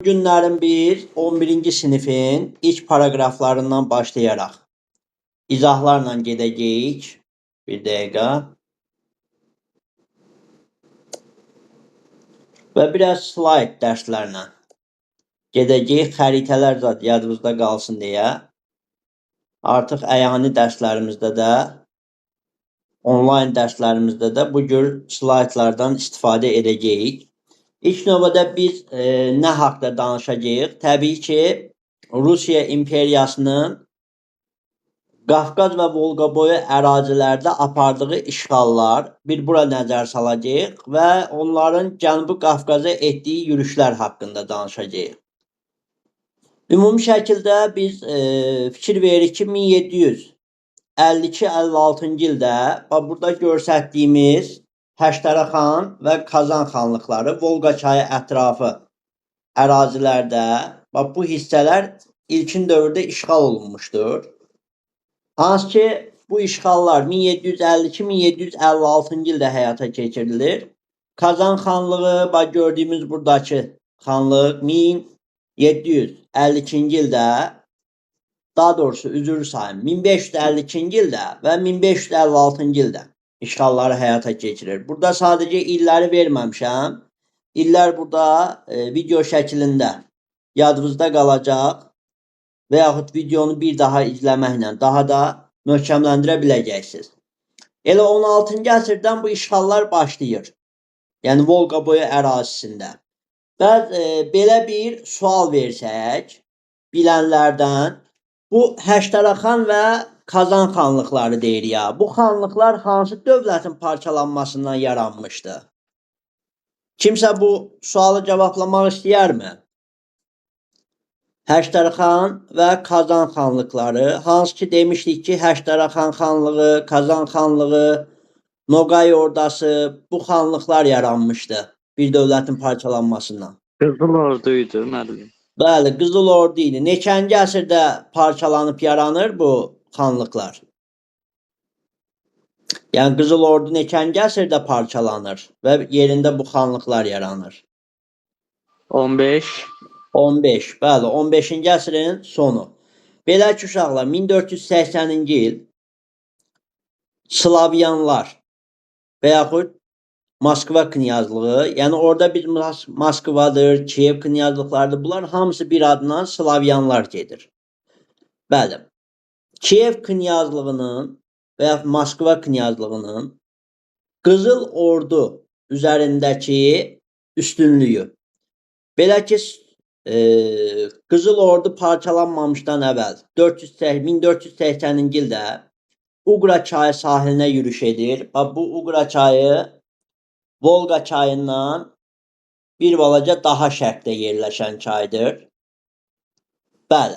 Günlərin 11-ci sinifin ilk paragraflarından başlayaraq izahlarla gedəcəyik. Bir dəqiqə. Və biraz slayd dərslərlə gedəcəyik. Xəritələr zad yadınızda qalsın deyə. Artıq əyani dərslərimizdə də, onlayn dərslərimizdə də bu cür slaydlardan istifadə edəcəyik. İlk növbədə biz nə haqda danışacağıq? Təbii ki, Rusiya imperiyasının Qafqaz və Volqaboyu ərazilərdə apardığı işğallar bir bura nəzər salacağıq və onların Cənubi Qafqaza etdiyi yürüşlər haqqında danışacağıq. Ümumi şəkildə biz fikir veririk ki, 1752-56-cı ildə burada göstərdiyimiz Həştərəxan və Kazan xanlıqları Volqa çayı ətrafı ərazilərdə bu hissələr ilkin dövrdə işğal olunmuşdur. Hansı ki, bu işğallar 1752-1756-cı ildə həyata keçirilir. Kazan xanlığı, gördüyümüz buradakı xanlıq 1752-ci ildə, daha doğrusu üzr sayın, 1552-ci ildə və 1556-cı ildə işğalları həyata keçirir. Burada sadəcə illəri verməmişəm. İllər burada video şəklində yadınızda qalacaq və yaxud videonu bir daha izləməklə daha da möhkəmləndirə biləcəksiniz. Elə 16-cı əsrdən bu işğallar başlayır. Yəni Volqaboyu ərazisində. Və belə bir sual versək bilənlərdən, bu Həştərəxan və Kazan xanlıqları deyir ya. Bu xanlıqlar hansı dövlətin parçalanmasından yaranmışdı? Kimsə bu sualı cavablamaq istəyərmi? Həştərəxan və Kazan xanlıqları, hansı ki demişdik ki, Həştərəxan xanlığı, Kazan xanlığı, Noqay ordası, bu xanlıqlar yaranmışdı bir dövlətin parçalanmasından. Qızıl orduydu müəllim. Bəli, Qızıl Ordu idi. Neçənci əsrdə parçalanıb yaranır bu xanlıqlar? Yəni Qızıl Ordu neçənci əsrdə parçalanır və yerində bu xanlıqlar yaranır? 15. 15, bəli, 15-ci əsrin sonu. Belə ki, uşaqlar, 1480-ci il Slavyanlar və yaxud Moskva knyazlığı, yəni orada biz Moskvadır, Kiyev knyazlıqlardır, bunlar hamısı bir adından Slavyanlar gedir. Bəli, Kiyev knyazlığının və yaxud Moskva knyazlığının Qızıl Ordu üzərindəki üstünlüyü. Belə ki, Qızıl Ordu parçalanmamışdan əvvəl 1480-ci ildə Uqra çayı sahilinə yürüş edir. Bu Uqra çayı Volqa çayından bir balaca daha şərqdə yerləşən çaydır. Bəli,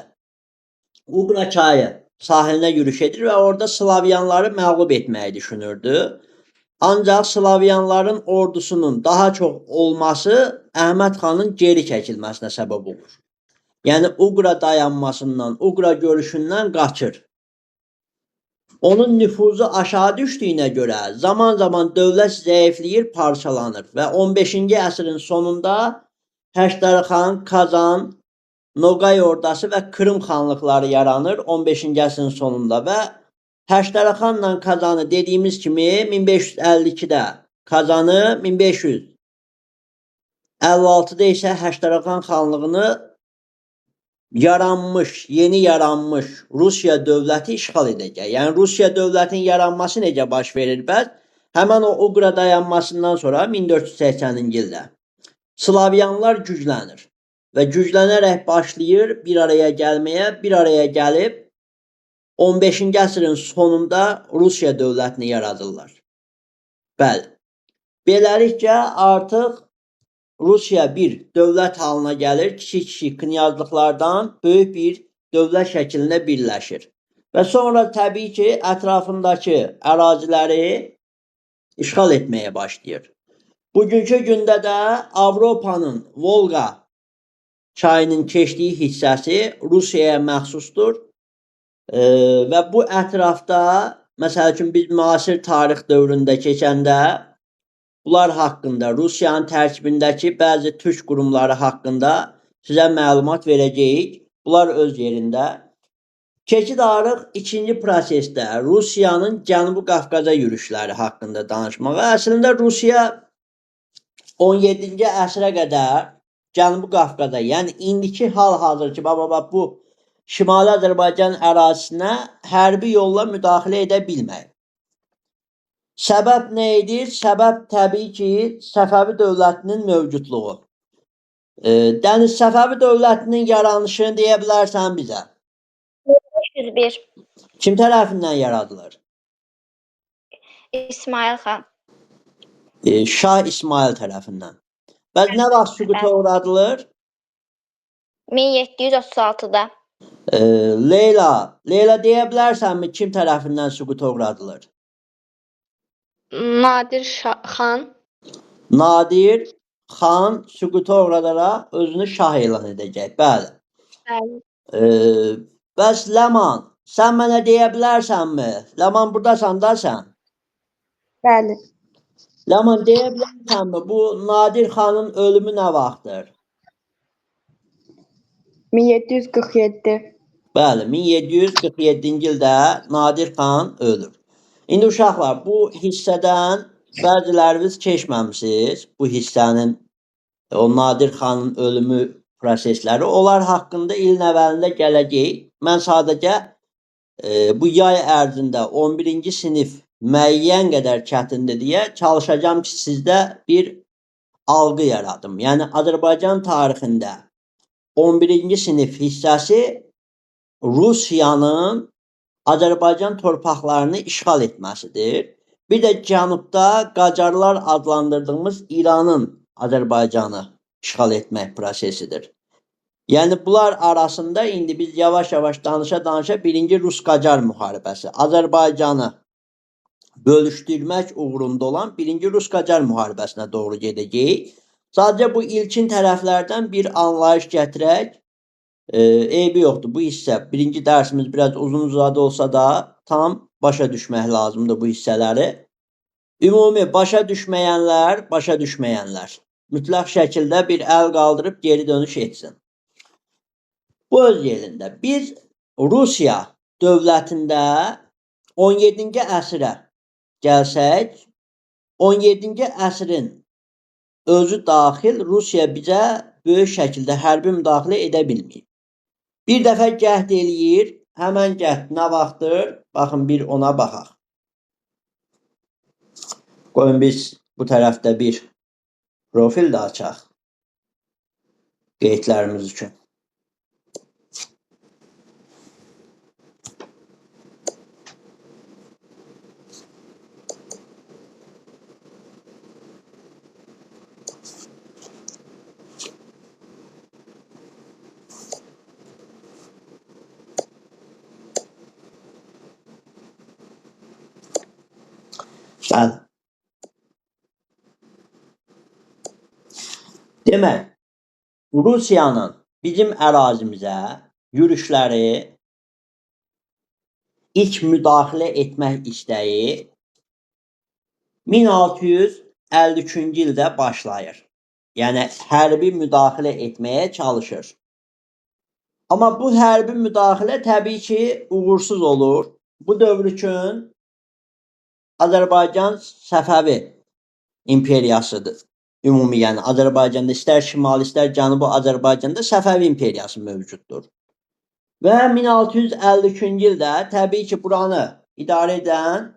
Uqra çayı sahilinə yürüş edir və orada Slavyanları məğlub etməyi düşünürdü. Ancaq Slavyanların ordusunun daha çox olması Əhməd xanın geri çəkilməsinə səbəb olur. Yəni Uqra dayanmasından, Uqra görüşündən qaçır. Onun nüfuzu aşağı düşdüyünə görə zaman-zaman dövlət zəifləyir, parçalanır və 15-ci əsrin sonunda Həştərəxan, Kazan, Noqay ordası və Krım xanlıqları yaranır 15-ci əsrin sonunda və Həştərəxanla Kazanı dediyimiz kimi 1552-də, Kazanı 1556-da isə Həştərəxan xanlığını yeni yaranmış Rusiya dövləti işğal edəcək. Yəni Rusiya dövlətinin yaranması necə baş verir? Bəs həmən o Uqra dayanmasından sonra 1480-ci ildə Slavyanlar güclənir və güclənərək başlayır bir araya gəlməyə, bir araya gəlib 15-ci əsrin sonunda Rusiya dövlətini yaradırlar. Bəli, beləliklə artıq Rusiya bir dövlət halına gəlir, kiçik-kiçik knyazlıqlardan böyük bir dövlət şəklində birləşir. Və sonra təbii ki, ətrafındakı əraziləri işğal etməyə başlayır. Bugünkü gündə də Avropanın Volqa çayının keçdiyi hissəsi Rusiyaya məxsusdur. Və bu ətrafda, məsəl üçün biz müasir tarix dövründə keçəndə bunlar haqqında, Rusiyanın tərkibindəki bəzi türk qurumları haqqında sizə məlumat verəcəyik. Bunlar öz yerində. Keçidarıq ikinci prosesdə Rusiyanın Cənubi Qafqaza yürüşləri haqqında danışmağa. Əslində Rusiya 17-ci əsrə qədər Cənubi Qafqaza, yəni indiki hal-hazırki bu Şimali Azərbaycan ərazisinə hərbi yolla müdaxilə edə bilməyib. Səbəb nə idi? Səbəb təbii ki, Səfəvi dövlətinin mövcudluğu. Dəniz Səfəvi dövlətinin yaranışını deyə bilərsən bizə? 101. Kim tərəfindən yaradılır? İsmail xan. Şah İsmail tərəfindən. Bəs nə vaxt süquta uğradılır? 1736-da. Leyla deyə bilərsənmi kim tərəfindən süquta uğradılır? Nadir xan. Nadir xan süquta uğradaraq özünü şah elan edəcək. Bəli. Bəli. Bəs Ləman, sən mənə deyə bilərsənmi? Ləman buradasan da sən? Bəli. Ləman deyə bilərsənmi? Bu Nadir xanın ölümü nə vaxtdır? 1747. Bəli, 1747-ci ildə Nadir xan ölür. İndi uşaqlar, bu hissədən bəziləriniz keçməmisiniz. Bu hissənin, o Nadir xanın ölümü prosesləri. Onlar haqqında ilin əvvəlində gələcək. Mən sadəcə bu yay ərzində 11-ci sinif müəyyən qədər çətindir deyə çalışacağım ki, sizdə bir algı yaradım. Yəni, Azərbaycan tarixində 11-ci sinif hissəsi Rusiyanın Azərbaycan torpaqlarını işğal etməsidir. Bir də cənubda Qacarlar adlandırdığımız İranın Azərbaycanı işğal etmək prosesidir. Yəni, bunlar arasında indi biz yavaş-yavaş danışa-danışa birinci Rus-Qacar müharibəsi, Azərbaycanı bölüşdürmək uğrunda olan birinci Rus-Qacar müharibəsinə doğru gedəcəyik. Sadəcə bu ilkin tərəflərdən bir anlayış gətirək. Eybi yoxdur. Bu hissə, birinci dərsimiz biraz uzun-uzadı olsa da tam başa düşmək lazımdır bu hissələri. Ümumi başa düşməyənlər, mütləq şəkildə bir əl qaldırıb geri dönüş etsin. Bu öz yerində. Biz Rusiya dövlətində 17-ci əsrə gəlsək, 17-ci əsrin özü daxil Rusiya bizə böyük şəkildə hərbi müdaxilə edə bilməyib. Bir dəfə cəhd eləyir, həmən cəhd nə vaxtdır? Baxın, bir ona baxaq. Qoyun biz bu tərəfdə bir profil də açaq qeydlərimiz üçün. Bəli. Demək, Rusiyanın bizim ərazimizə yürüşləri, ilk müdaxilə etmək istəyi 1653-cü ildə başlayır. Yəni, hərbi müdaxilə etməyə çalışır. Amma bu hərbi müdaxilə təbii ki, uğursuz olur. Bu dövr üçün Azərbaycan Səfəvi imperiyasıdır. Ümumi, yəni Azərbaycanda istər şimali, istər cənubi Azərbaycanda Səfəvi imperiyası mövcuddur. Və 1653-cü ildə təbii ki, buranı idarə edən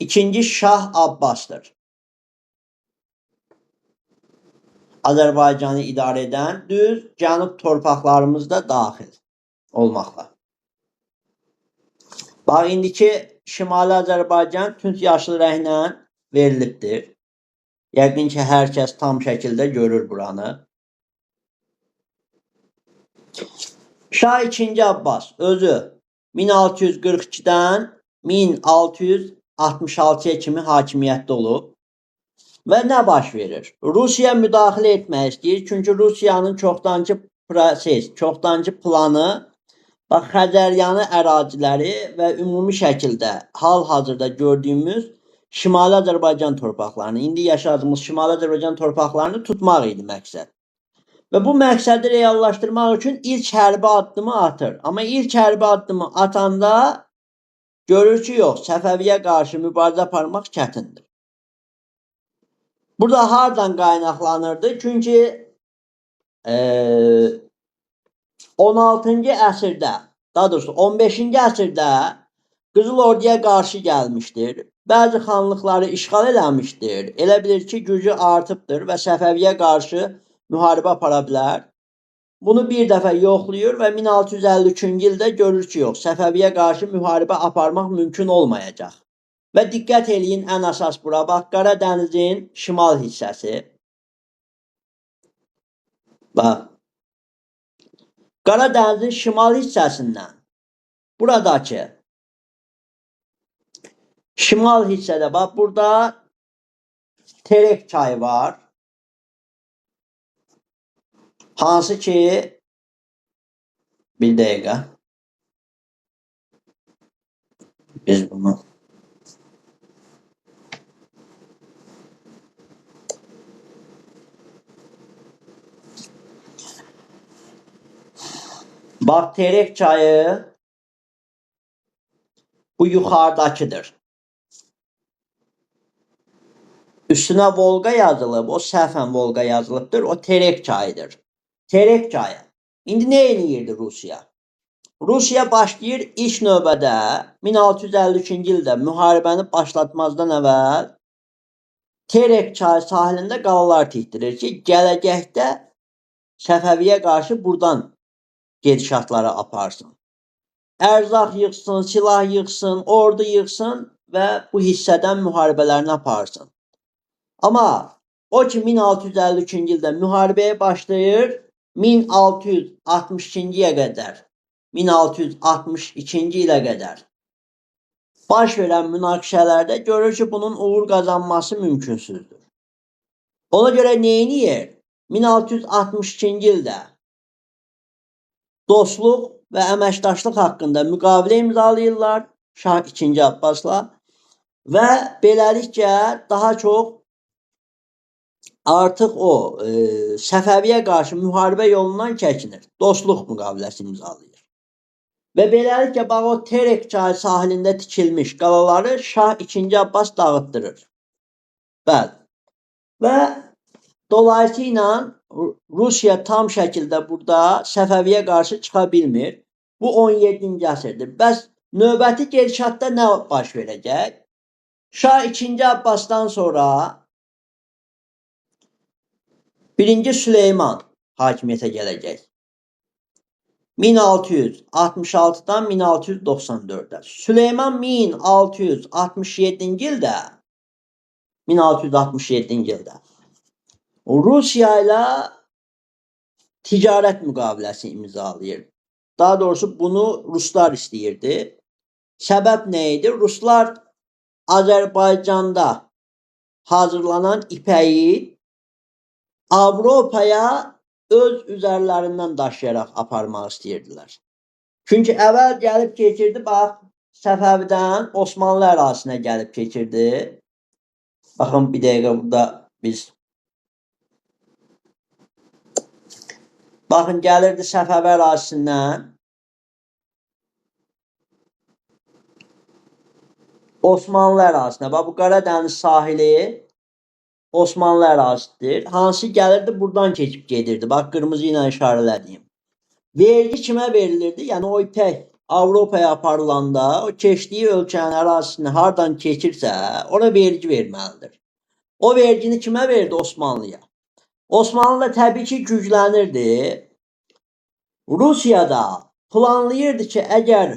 ikinci Şah Abbasdır. Azərbaycanı idarə edən düz cənub torpaqlarımızda daxil olmaqla. Bax, indiki Şimali Azərbaycan tünd yaşıl rənglə verilibdir. Yəqin ki, hər kəs tam şəkildə görür buranı. Şah II. Abbas özü 1642-dən 1666-ya kimi hakimiyyətdə olub. Və nə baş verir? Rusiya müdaxilə etmək istəyir. Çünki Rusiyanın çoxdankı proses, çoxdankı planı Xəzəryanı əraziləri və ümumi şəkildə hal-hazırda gördüyümüz Şimali Azərbaycan torpaqlarını, indi yaşadığımız Şimali Azərbaycan torpaqlarını tutmaq idi məqsəd. Və bu məqsədi reallaşdırmaq üçün ilk hərbi addımı atır. Amma ilk hərbi addımı atanda görür ki, yox, Səfəviyə qarşı mübarizə aparmaq çətindir. Burada hardan qaynaqlanırdı? Çünki 16-cı əsrdə, daha doğrusu 15-ci əsrdə Qızıl Orduya qarşı gəlmişdir. Bəzi xanlıqları işğal eləmişdir. Elə bilir ki, gücü artıbdır və Səfəviyə qarşı müharibə apara bilər. Bunu bir dəfə yoxlayır və 1653-cü ildə görür ki, yox, Səfəviyə qarşı müharibə aparmaq mümkün olmayacaq. Və diqqət eləyin ən əsas bura. Bax, Qara dənizin şimal hissəsi. Bax. Qara dənizin şimal hissəsindən buradakı şimal hissədə bax, burada Terek çayı var. Hansı ki bir dəqiqə biz bunu bax, Terek çayı bu yuxarıdakıdır. Üstünə Volqa yazılıb, o səhvən Volqa yazılıbdır, o Terek çayıdır. Terek çayı. İndi nə eləyirdi Rusiya? Rusiya başlayır ilk növbədə 1653-cü ildə müharibəni başlatmazdan əvvəl Terek çayı sahilində qalalar tikdirir ki, gələcəkdə Səfəviyə qarşı buradan gedişatları aparsın. Ərzaq yığsın, silah yığsın, ordu yığsın və bu hissədən müharibələrini aparsın. Amma o ki 1653-cü ildə müharibəyə başlayır, 1662-ciyə qədər, 1662-ci ilə qədər baş verən münaqişələrdə görür ki, bunun uğur qazanması mümkünsüzdür. Ona görə neyiniyir? 1662-ci ildə dostluq və əməkdaşlıq haqqında müqavilə imzalayırlar Şah II. Abbasla və beləliklə daha çox artıq o Səfəviyə qarşı müharibə yolundan çəkinir. Dostluq müqaviləsi imzalayır. Və beləliklə bax, o Terek çayı sahilində tikilmiş qalaları Şah II. Abbas dağıtdırır. Bəli. Və dolayısıyla Rusiya tam şəkildə burada Səfəviyə qarşı çıxa bilmir. Bu 17-ci əsrdir. Bəs növbəti gedişatda nə baş verəcək? Şah II. Abbasdan sonra 1-ci Süleyman hakimiyyətə gələcək. 1666-dan 1694-ə. Süleyman 1667-ci ildə 1667-ci ildə Rusiya ilə ticarət müqaviləsi imzalayır. Daha doğrusu bunu Ruslar istəyirdi. Səbəb nə idi? Ruslar Azərbaycanda hazırlanan ipəyi Avropaya öz üzərlərindən daşıyaraq aparmaq istəyirdilər. Çünki əvvəl gəlib keçirdi, bax, Səfəvidən Osmanlı ərazisinə gəlib keçirdi. Baxın, bir dəqiqə burada biz baxın, gəlirdi Səfəvi ərazisindən Osmanlı ərazisinə. Bax, bu Qara dəniz sahili Osmanlı ərazisidir. Hansı gəlirdi, buradan keçib gedirdi. Bax, qırmızı ilə işarələdiyim. Vergi kimə verilirdi? Yəni, o ipək Avropaya aparılanda, o keçdiyi ölkənin ərazisini hardan keçirsə, ona vergi verməlidir. O vergini kimə verdi? Osmanlıya. Osmanlı da təbii ki, güclənirdi. Rusiyada planlayırdı ki, əgər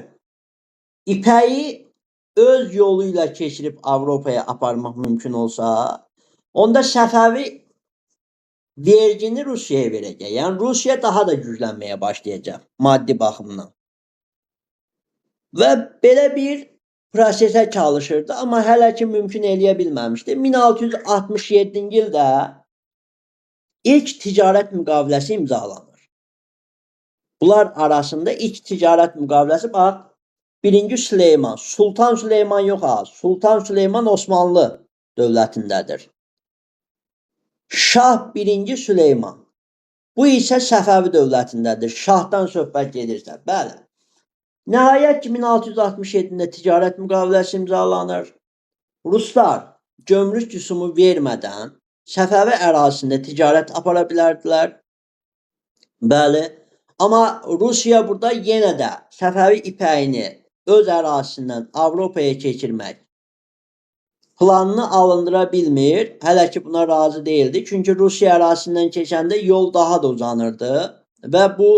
ipəyi öz yolu ilə keçirib Avropaya aparmaq mümkün olsa, onda Səfəvi vergini Rusiyaya verəcək. Yəni, Rusiya daha da güclənməyə başlayacaq maddi baxımdan. Və belə bir prosesə çalışırdı, amma hələ ki mümkün eləyə bilməmişdi. 1667-ci ildə ilk ticarət müqaviləsi imzalanır. Bunlar arasında ilk ticarət müqaviləsi, bax, 1-ci Süleyman, Sultan Süleyman yox ha, Sultan Süleyman Osmanlı dövlətindədir. Şah 1-ci Süleyman. Bu isə Səfəvi dövlətindədir. Şahdan söhbət gedirsə. Bəli. Nəhayət ki 1667-də ticarət müqaviləsi imzalanır. Ruslar gömrük rüsumu vermədən Səfəvi ərazisində ticarət apara bilərdilər. Bəli. Amma Rusiya burada yenə də Səfəvi ipəyini öz ərazisindən Avropaya keçirmək planını alındıra bilmir. Hələ ki buna razı değildi. Çünki Rusiya ərazisindən keçəndə yol daha da uzanırdı və bu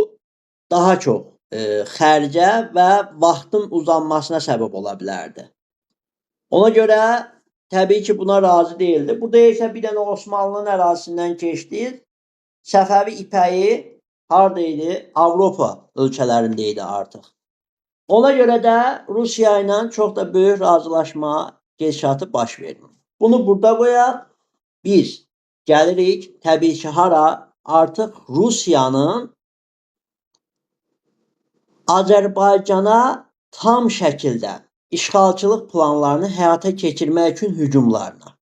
daha çox xərcə və vaxtın uzanmasına səbəb ola bilərdi. Ona görə təbii ki buna razı değildi. Burada isə bir dənə Osmanlının ərazisindən keçdi. Səfəvi ipəyi haradaydı? Avropa ölkələrində idi artıq. Ona görə də Rusiya ilə çox da böyük razılaşma gedişatı baş verir. Bunu burada qoyaq. Biz gəlirik təbii ki hara? Artıq Rusiyanın Azərbaycana tam şəkildə işğalçılıq planlarını həyata keçirmək üçün hücumlarına.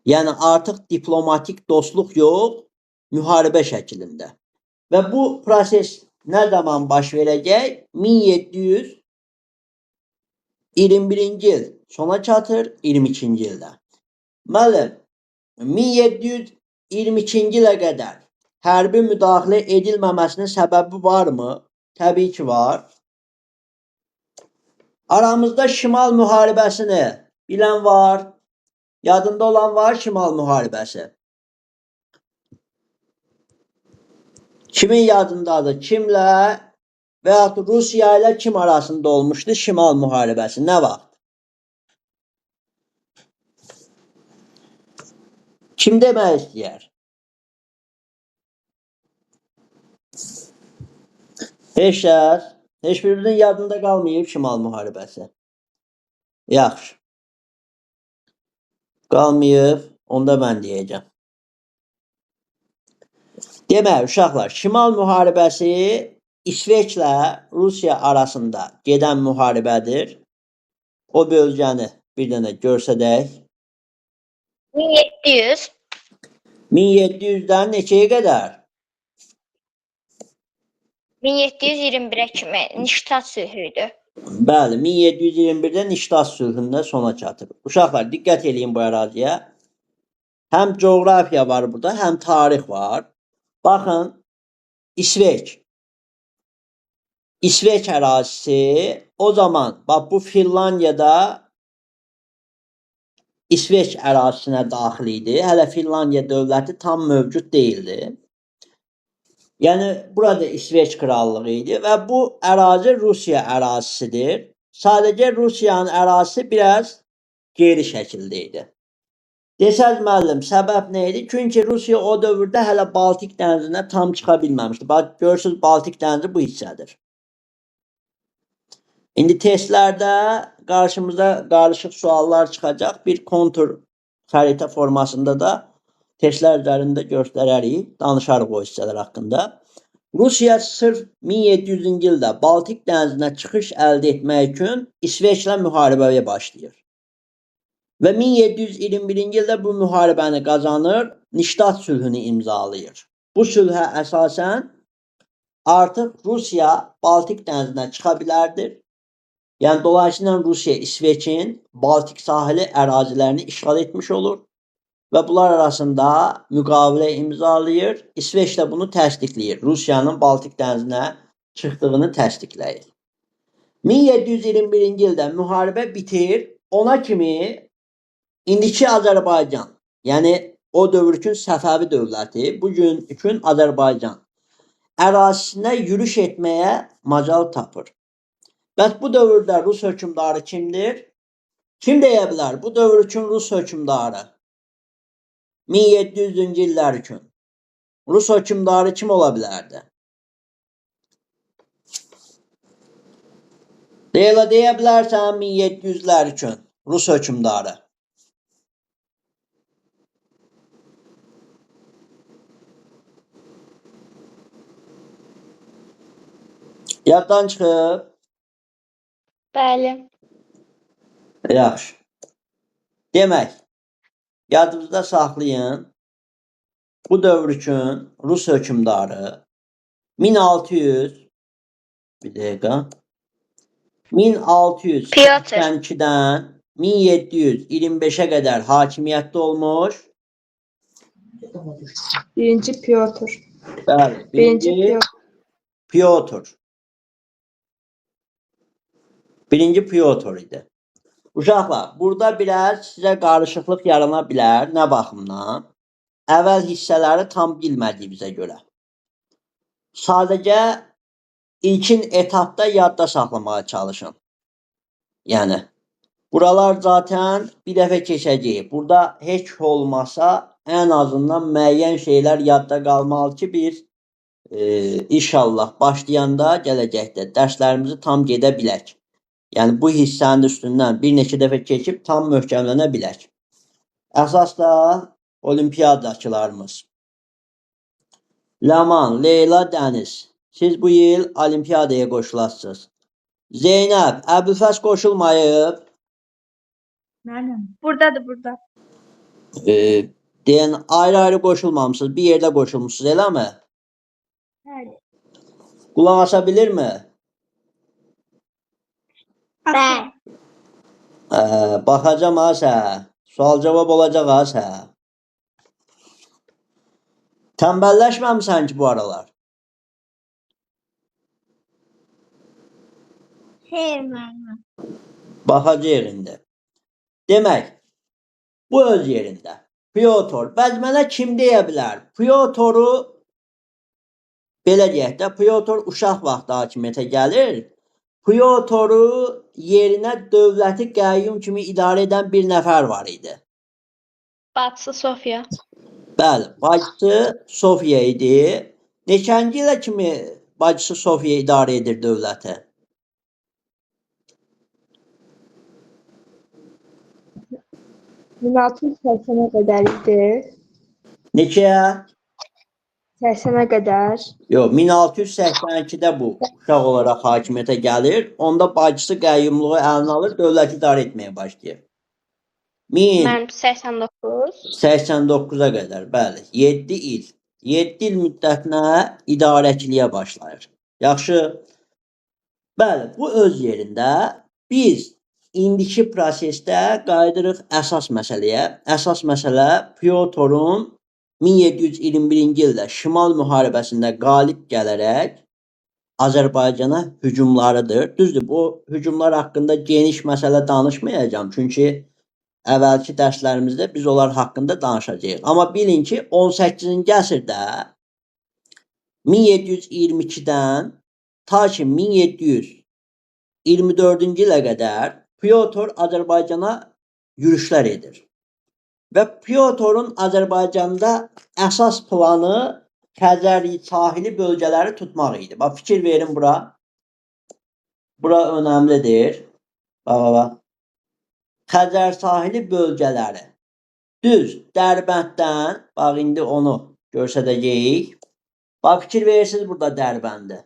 Yəni artıq diplomatik dostluq yox, müharibə şəklində. Və bu proses nə zaman baş verəcək? 1721-ci il sona çatır, 22-ci ildə. Müəllim, 1722-ci ilə qədər hərbi müdaxilə edilməməsinin səbəbi varmı? Təbii ki var. Aramızda Şimal müharibəsini bilən var. Yadında olan var Şimal müharibəsi. Kimin yadındadır? Kimlə və ya Rusiya ilə kim arasında olmuşdu Şimal müharibəsi? Nə vaxt? Kim demək istəyər? Heç kəs. Heç birinizin yadında qalmayıb Şimal müharibəsi. Yaxşı. Qalmayıb. Onda mən deyəcəm. Demək, uşaqlar, Şimal müharibəsi İsveçlə Rusiya arasında gedən müharibədir. O bölgəni bir dənə görsədək. 1700. 1700-dən neçəyə qədər? 1721'e kimi Niştat sülhüydü. Bəli, 1721-də Niştat sülhündə sona çatır. Uşaqlar, diqqət eləyin bu əraziyə. Həm coğrafiya var burada, həm tarix var. Baxın, İsveç. İsveç ərazisi o zaman, bax bu Finlandiyada İsveç ərazisinə daxil idi. Hələ Finlandiya dövləti tam mövcud değildi. Yəni burada İsveç krallığı idi və bu ərazi Rusiya ərazisidir. Sadəcə Rusiyanın ərazisi biraz geri şəkildə idi. Desəz müəllim, səbəb nə idi? Çünki Rusiya o dövrdə hələ Baltik dənizinə tam çıxa bilməmişdi. Bax, görürsünüz Baltik dənizi bu hissədir. İndi testlərdə qarşımıza qarışıq suallar çıxacaq. Bir kontur xəritə formasında da testlər üzərində göstərərik, danışarıq o hissələr haqqında. Rusiya sırf 1700-cü ildə Baltik dənizinə çıxış əldə etmək üçün İsveçlə müharibəyə başlayır. Və 1721-ci ildə bu müharibəni qazanır, Niştat sülhünü imzalayır. Bu sülhə əsasən artıq Rusiya Baltik dənizinə çıxa bilərdir. Yəni dolayısıyla Rusiya İsveçin Baltik sahili ərazilərini işğal etmiş olur və bunlar arasında müqavilə imzalayır. İsveç də bunu təsdiqləyir. Rusiyanın Baltik dənizinə çıxdığını təsdiqləyir. 1721-ci ildə müharibə bitir. Ona kimi indiki Azərbaycan, yəni o dövr üçün Səfəvi dövləti, bugün üçün Azərbaycan ərazisinə yürüş etməyə macal tapır. Bəs bu dövrdə Rus hökmdarı kimdir? Kim deyə bilər? Bu dövr üçün Rus hökmdarı 1700-cü illər üçün Rus hökmdarı kim ola bilərdi? Deyə bilərsən 1700-lər üçün Rus hökmdarı. Yaddan çıxıb. Bəli. Yaxşı. Demək, yadınızda saxlayın. bu dövr üçün Rus hökmdarı 1600 bir dəqiqə Pyotr. 1682-dən 1725-ə qədər hakimiyyətdə olmuş. Birinci Pyotr. Bəli, Birinci birinci Pyotr. Pyotr. Birinci Pyotr idi. Uşaqlar, burada biraz sizə qarışıqlıq yarana bilər. Nə baxımdan? Əvvəl hissələri tam bilmədiyimizə görə. Sadəcə ilkin etapda yadda saxlamağa çalışın. Yəni, buralar zaten bir dəfə keçəcəyik. Burada heç olmasa ən azından müəyyən şeylər yadda qalmalı ki, biz inşallah başlayanda gələcəkdə dərslərimizi tam gedə bilək. Yəni, bu hissənin üstündən bir neçə dəfə keçib tam möhkəmlənə bilək. Əsas da olimpiyadaçılarımız. Ləman, Leyla, Dəniz. Siz bu il olimpiyadaya qoşulasınız. Zeynəb, Əbülfəz qoşulmayıb. Mənim. Buradadır, burada. Deyən ayrı-ayrı qoşulmamışsınız. Bir yerdə qoşulmuşsunuz, eləmi? Bəli. Qulaq asa bilirmi? Bəli. Baxacam ha sən. Sual cavab olacaq ha sən. Tənbəlləşməmisən ki bu aralar. Xeyr, müəllim. Baxacaq indi. Demək, bu öz yerində. Pyotr. Bəs mənə kim deyə bilər? Pyotoru belə deyək də, Pyotr uşaq vaxtı hakimiyyətə gəlir. Pyotoru yerinə dövləti qəyyum kimi idarə edən bir nəfər var idi. Bacısı Sofiya. Bəli, bacısı Sofiya idi. Neçənci ilə kimi bacısı Sofiya idarə edir dövləti? 1680'e kadar idi. Neçəyə? 80'e kadar. Yox, 1682-də bu uşaq olaraq hakimiyyətə gəlir. Onda bacısı qəyyumluğu əlinə alır, dövlət idarə etməyə başlayır. Mənim 89. 1089-a qədər, bəli, 7 il. 7 il müddətinə idarəçiliyə başlayır. Yaxşı. Bəli, bu öz yerində biz indiki prosesdə qayıdırıq əsas məsələyə. Əsas məsələ Pyotrun 1721-ci ildə Şimal müharibəsində qalib gələrək Azərbaycana hücumlarıdır. Düzdür, bu hücumlar haqqında geniş məsələ danışmayacağım. Çünki əvvəlki dərslərimizdə biz onlar haqqında danışacağıq. Amma bilin ki, 18-ci əsrdə 1722-dən ta ki 1724-cü ilə qədər Pyotr Azərbaycana yürüşlər edir. Və Pyotrun Azərbaycanda əsas planı Xəzər sahili bölgələri tutmaq idi. Bax, fikir verin bura. Bura önəmlidir. Bax. Xəzər sahili bölgələri. Düz Dərbənddən, bax indi onu göstərəcəyik. Bax, fikir verirsiniz burada Dərbəndi.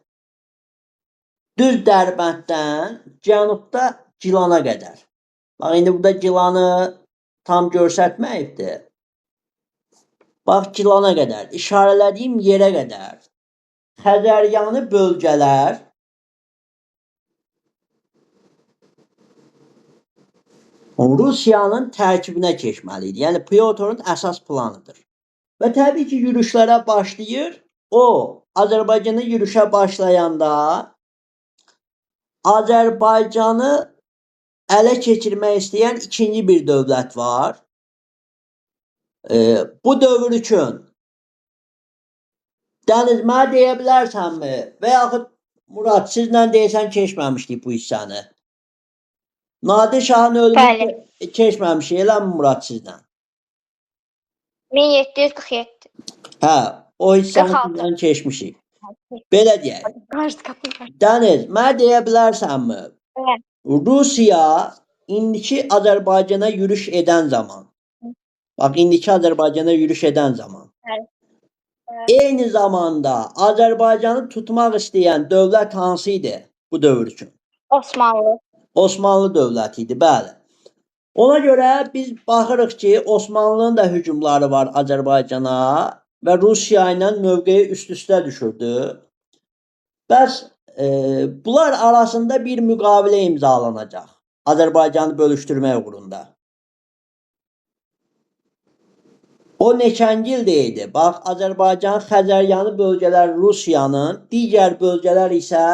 Düz Dərbənddən cənubda Gilana qədər. Bax, indi burada Gilanı tam göstərməyibdir. Bax, Gilana qədər, işarələdiyim yerə qədər Xəzəryanı bölgələr Rusiyanın tərkibinə keçməlidir. Yəni, Pyotrun əsas planıdır. Və təbii ki, yürüşlərə başlayır. O, Azərbaycana yürüşə başlayanda Azərbaycanı ələ keçirmək istəyən ikinci bir dövlət var. Bu dövr üçün Dəniz, mənə deyə bilərsənmi? Və yaxud Murad, sizlə deyəsən keçməmişdik bu hissəni. Nadir Şahın ölümü keçməmişik, eləmi Murad sizlə? 1747. Hə, o hissəni sizlə keçmişik. Belə deyək. Dəniz, mənə deyə bilərsənmi? Evet. Rusiya indiki Azərbaycana yürüş edən zaman, bax, indiki Azərbaycana yürüş edən zaman, eyni zamanda Azərbaycanı tutmaq istəyən dövlət hansı idi bu dövr üçün? Osmanlı. Osmanlı dövləti idi, bəli. Ona görə biz baxırıq ki, Osmanlının da hücumları var Azərbaycana. və Rusiya ilə mövqeyi üst-üstə düşürdü. Bəs bunlar arasında bir müqavilə imzalanacaq. Azərbaycanı bölüşdürmək uğrunda. O neçənci ildə idi? Bax, Azərbaycan Xəzəryanı bölgələr Rusiyanın, digər bölgələr isə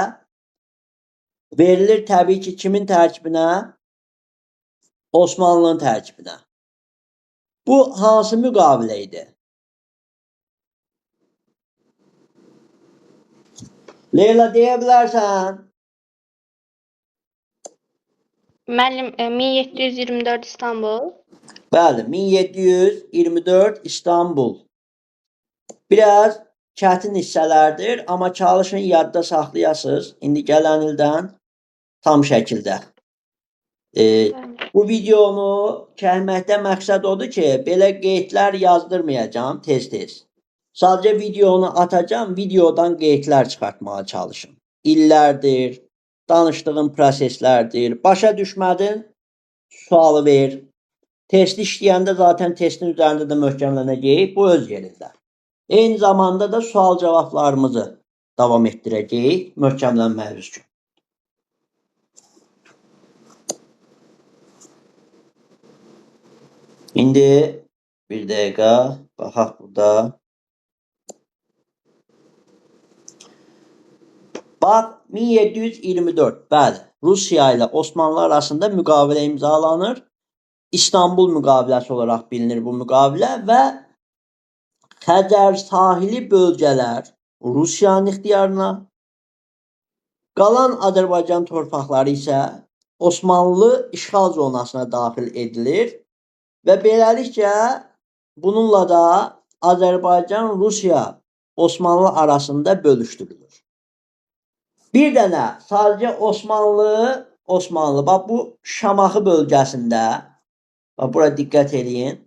verilir təbii ki, kimin tərkibinə? Osmanlının tərkibinə. Bu hansı müqavilə idi? Leyla, deyə bilərsən? Müəllim, 1724 İstanbul. Bəli, 1724 İstanbul. Biraz çətin hissələrdir, amma çalışın yadda saxlayasınız. İndi gələn ildən tam şəkildə. Bu videonu çəkməkdə məqsəd odur ki, belə qeydlər yazdırmayacağım tez-tez. Sadəcə videonu atacağım, videodan qeydlər çıxartmağa çalışın. İllərdir, danışdığım proseslərdir. Başa düşmədin, sualı ver. Testi işləyəndə zaten testin üzərində də möhkəmlənəcəyik. Bu öz yerində. Eyni zamanda da sual cavablarımızı davam etdirəcəyik möhkəmlənmək üçün. İndi bir dəqiqə baxaq burada. Bax, 1724. Bəli, Rusiya ilə Osmanlı arasında müqavilə imzalanır. İstanbul müqaviləsi olaraq bilinir bu müqavilə və Xəzər sahili bölgələr Rusiyanın ixtiyarına, qalan Azərbaycan torpaqları isə Osmanlı işğal zonasına daxil edilir və beləliklə bununla da Azərbaycan, Rusiya, Osmanlı arasında bölüşdürülür. Bir dənə sadəcə Osmanlı, bax bu Şamaxı bölgəsində, bax bura diqqət edin.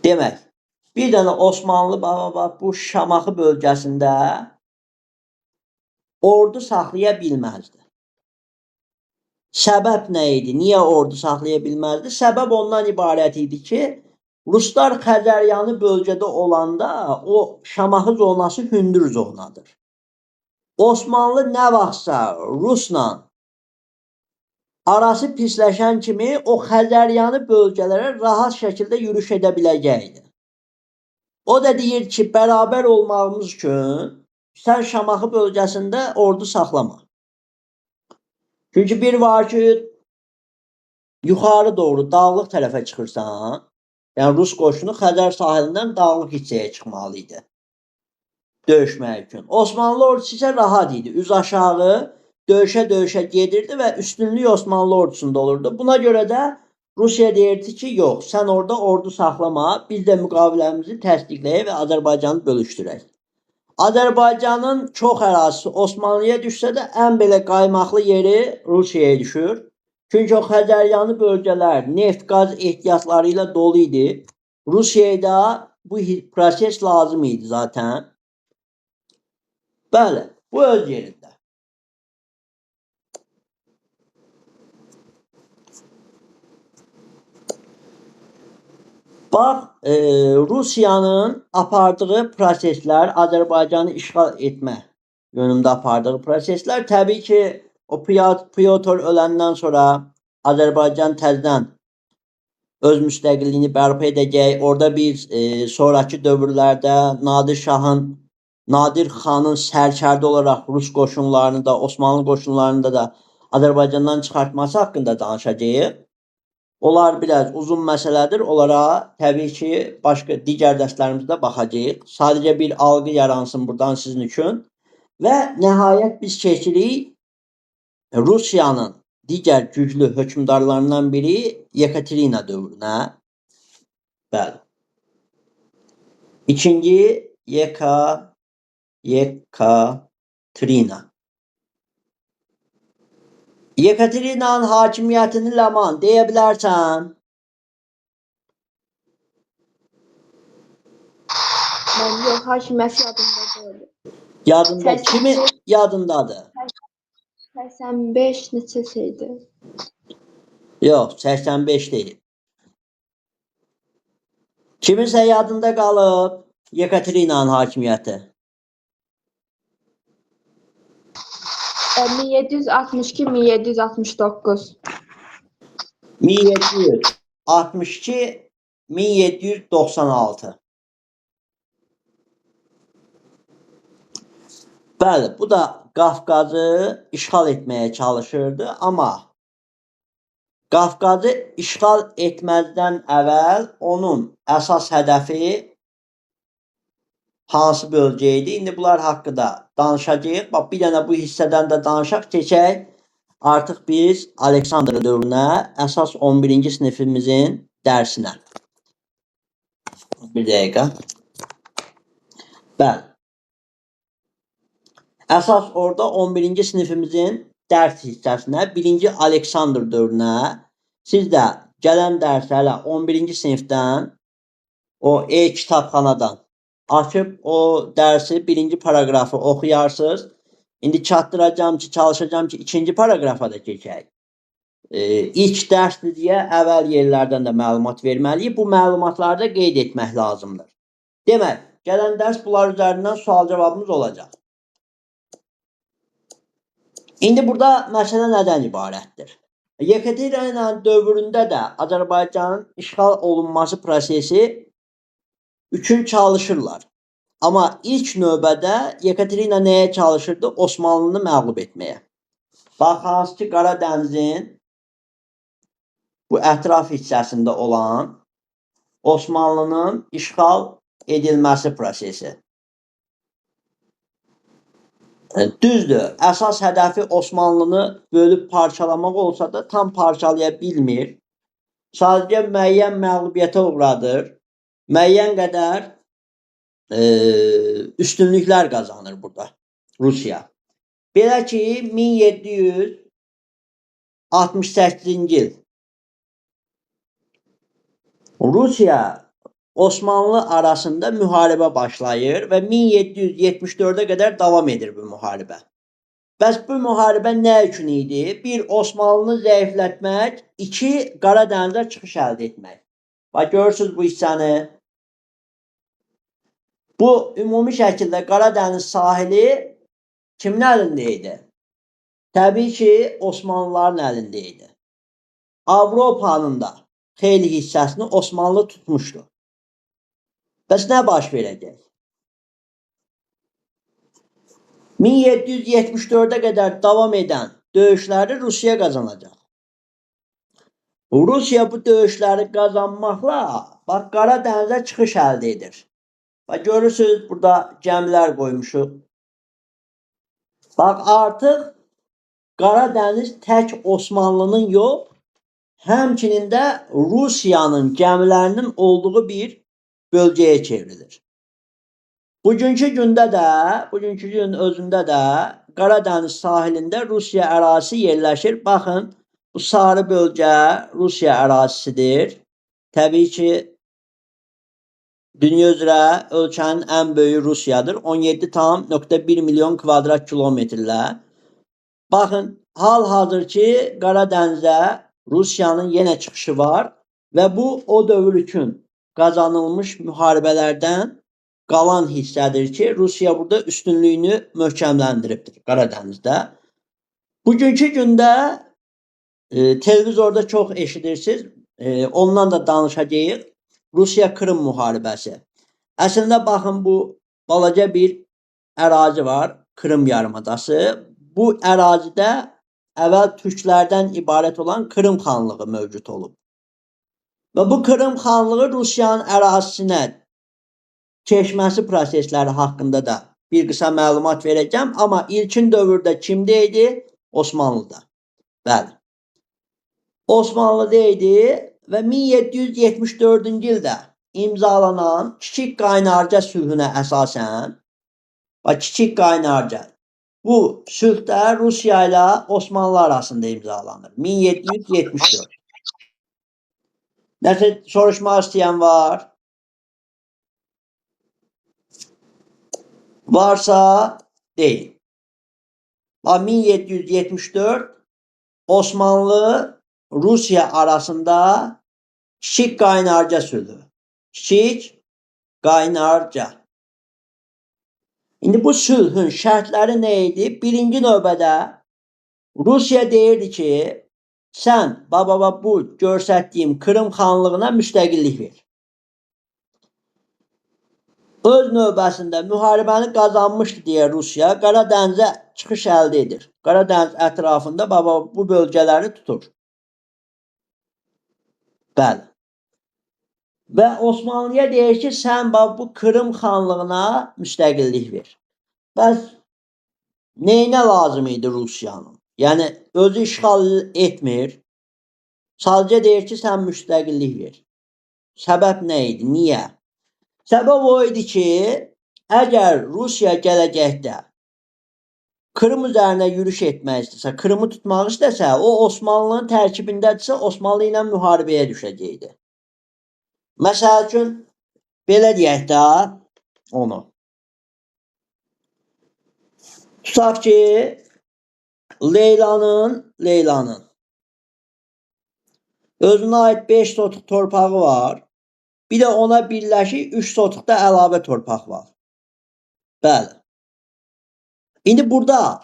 Demək, bir dənə Osmanlı bax bu Şamaxı bölgəsində ordu saxlaya bilməzdi. Səbəb nə idi? Niyə ordu saxlaya bilməzdi? Səbəb ondan ibarət idi ki, Ruslar Xəzəryanı bölgədə olanda o Şamaxı zonası hündür zonadır. Osmanlı nə vaxtsa Rusla arası pisləşən kimi o Xəzəryanı bölgələrə rahat şəkildə yürüş edə biləcəkdi. O da deyir ki, bərabər olmağımız üçün sən Şamaxı bölgəsində ordu saxlama. Çünki bir var ki, yuxarı doğru dağlıq tərəfə çıxırsan, yəni Rus qoşunu Xəzər sahilindən dağlıq hissəyə çıxmalı idi döyüşmək üçün. Osmanlı ordusu isə rahat idi. Üz aşağı döyüşə gedirdi və üstünlük Osmanlı ordusunda olurdu. Buna görə də Rusiya deyirdi ki, yox, sən orada ordu saxlama, biz də müqaviləmizi təsdiqləyək və Azərbaycanı bölüşdürək. Azərbaycanın çox ərazisi Osmanlıya düşsə də ən belə qaymaqlı yeri Rusiyaya düşür. Çünki o Xəzəryanı bölgələr neft, qaz ehtiyatları ilə dolu idi. Rusiyaya da bu proses lazım idi zaten. Bəli, bu öz yerində. Bax, Rusiyanın apardığı proseslər, Azərbaycanı işğal etmə yönündə apardığı proseslər, təbii ki, o Pyotr öləndən sonra Azərbaycan təzədən öz müstəqilliyini bərpa edəcək. Orada biz sonraki dövrlərdə Nadir xanın sərkərdə olaraq Rus qoşunlarını da, Osmanlı qoşunlarını da Azərbaycandan çıxartması haqqında danışacağıq. Onlar biraz uzun məsələdir. Onlara təbii ki, başqa digər dərslərimizdə baxacağıq. Sadəcə bir algı yaransın buradan sizin üçün. Və nəhayət biz keçirik Rusiyanın digər güclü hökmdarlarından biri Yekaterina dövrünə. Bəli. İkinci Yekaterina. Yekaterina'nın hakimiyyətini Ləman deyə bilərsən? Mən yox, hakimiyyət yadımda deyil. Yadında, kimin yadındadır? 85 neçə şeydir? Yox, 85 deyil. Kiminsə yadında qalıb Yekaterinanın hakimiyyəti? 1762-1769. 1762-1796. Bəli, bu da Qafqazı işğal etməyə çalışırdı, amma Qafqazı işğal etməzdən əvvəl onun əsas hədəfi hansı bölgə idi? İndi bunlar haqqında danışacağıq. Bax, bir dənə bu hissədən də danışaq, keçək. Artıq biz Aleksandr dövrünə, əsas 11-ci sinifimizin dərsinə. Bir dəqiqə. Bəli. Əsas orada 11-ci sinifimizin dərs hissəsinə, 1-ci Aleksandr dövrünə, siz də gələn dərs hələ 11-ci sinifdən o e-kitabxanadan açıb o dərsi 1-ci paraqrafı oxuyarsınız. İndi çatdıracağım ki, çalışacağım ki, 2-ci paraqrafa da keçək. İlk dərsdir deyə əvvəl yerlərdən də məlumat verməliyik. Bu məlumatları da qeyd etmək lazımdır. Demək, gələn dərs bunlar üzərindən sual cavabımız olacaq. İndi burada məsələ nədən ibarətdir? Yekaterina dövründə də Azərbaycanın işğal olunması prosesi üçün çalışırlar. Amma ilk növbədə Yekaterina nəyə çalışırdı? Osmanlını məğlub etməyə. Bax, hansı ki, Qara dənizin bu ətraf hissəsində olan Osmanlının işğal edilməsi prosesi. Düzdür, əsas hədəfi Osmanlını bölüb parçalamaq olsa da tam parçalaya bilmir. Sadəcə müəyyən məğlubiyyətə uğradır. Müəyyən qədər üstünlüklər qazanır burada Rusiya. Belə ki, 1768-ci il Rusiya Osmanlı arasında müharibə başlayır və 1774-ə qədər davam edir bu müharibə. Bəs bu müharibə nə üçün idi? Bir, Osmanlını zəiflətmək, iki, Qara dənizə çıxış əldə etmək. Bax, görürsünüz bu hissəni. Bu, ümumi şəkildə Qara dəniz sahili kimin əlində idi? Təbii ki, Osmanlıların əlində idi. Avropanın da xeyli hissəsini Osmanlı tutmuşdu. Bəs nə baş verəcək? 1774-ə qədər davam edən döyüşləri Rusiya qazanacaq. Rusiya bu döyüşləri qazanmaqla bax, Qara dənizə çıxış əldə edir. Bax, görürsünüz, burada gəmilər qoymuşuq. Bax, artıq Qara dəniz tək Osmanlının yox, həmçinin də Rusiyanın gəmilərinin olduğu bir bölgəyə çevrilir. Bugünkü gündə də, bugünkü gün özündə də Qara dəniz sahilində Rusiya ərazisi yerləşir. Baxın, bu sarı bölgə Rusiya ərazisidir. Təbii ki, dünya üzrə ölkənin ən böyüyü Rusiyadır. 17,1 milyon kvadrat kilometrlə. Baxın, hal-hazırki Qara dənizə Rusiyanın yenə çıxışı var və bu o dövr üçün qazanılmış müharibələrdən qalan hissədir ki, Rusiya burada üstünlüyünü möhkəmləndiribdir Qara dənizdə. Bugünkü gündə televizorda çox eşidirsiniz, ondan da danışacağıq. Rusiya-Krım müharibəsi. Əslində, baxın, bu balaca bir ərazi var, Krım yarımadası. Bu ərazidə əvvəl türklərdən ibarət olan Krım xanlığı mövcud olub. Və bu Krım xanlığı Rusiyanın ərazisinə keçməsi prosesləri haqqında da bir qısa məlumat verəcəm. Amma ilkin dövrdə kimdə idi? Osmanlıda. Bəli. Osmanlıda idi və 1774-cü ildə imzalanan Kiçik Qaynarca sülhünə əsasən, Kiçik Qaynarca, bu sülhdə Rusiya ilə Osmanlı arasında imzalanır. 1774. Nəsə soruşmaq istəyən var? Varsa deyin. 1774 Osmanlı Rusiya arasında kiçik qaynarca sülhü. Kiçik qaynarca. İndi bu sülhün şərtləri nə idi? Birinci növbədə Rusiya deyirdi ki, sən baba bu göstərdiyim Krım xanlığına müstəqillik ver. Öz növbəsində müharibəni qazanmışdı deyə Rusiya Qara dənizə çıxış əldə edir. Qara dəniz ətrafında bu bölgələri tutur. Bəli. Və Osmanlıya deyir ki, sən bu Krım xanlığına müstəqillik ver. Bəs neyinə lazım idi Rusiyanın? Yəni özü işğal etmir. Sadəcə deyir ki, sən müstəqillik ver. Səbəb nə idi? Niyə? Səbəb o idi ki, əgər Rusiya gələcəkdə Krım üzərinə yürüş etmək istəsə, Krımı tutmaq istəsə, o Osmanlının tərkibindədirsə, Osmanlı ilə müharibəyə düşəcəkdi. Məsəl üçün, belə deyək də onu. Tutaq ki, Leylanın özünə aid 5 sotluq torpağı var. Bir də ona birləşik 3 sotluqda əlavə torpaq var. Bəli. İndi burada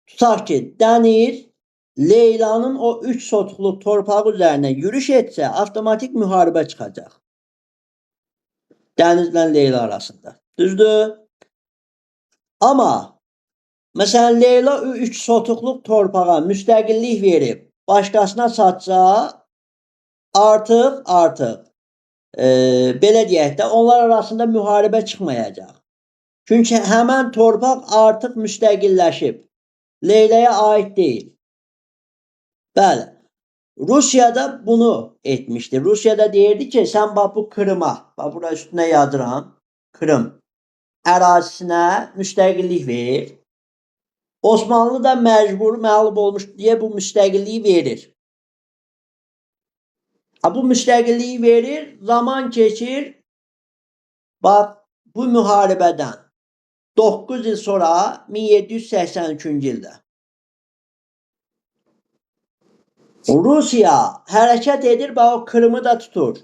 tutaq ki, Dəniz Leylanın o 3 sotluq torpağı üzərinə yürüş etsə, avtomatik müharibə çıxacaq. Dənizlə Leyla arasında. Düzdür? Amma məsələn, Leyla 3 sotluq torpağa müstəqillik verib, başqasına satsa, artıq belə deyək də, onlar arasında müharibə çıxmayacaq. Çünki həmən torpaq artıq müstəqilləşib. Leylaya aid deyil. Bəli. Rusiya da bunu etmişdi. Rusiya da deyirdi ki, sən bu Krıma, bura üstünə yazıram, Krım ərazisinə müstəqillik ver. Osmanlı da məcbur, məğlub olmuş deyə bu müstəqilliyi verir. Bu müstəqilliyi verir, zaman keçir. Bax, bu müharibədən 9 il sonra 1783-cü ildə Rusiya hərəkət edir və o Krımı da tutur.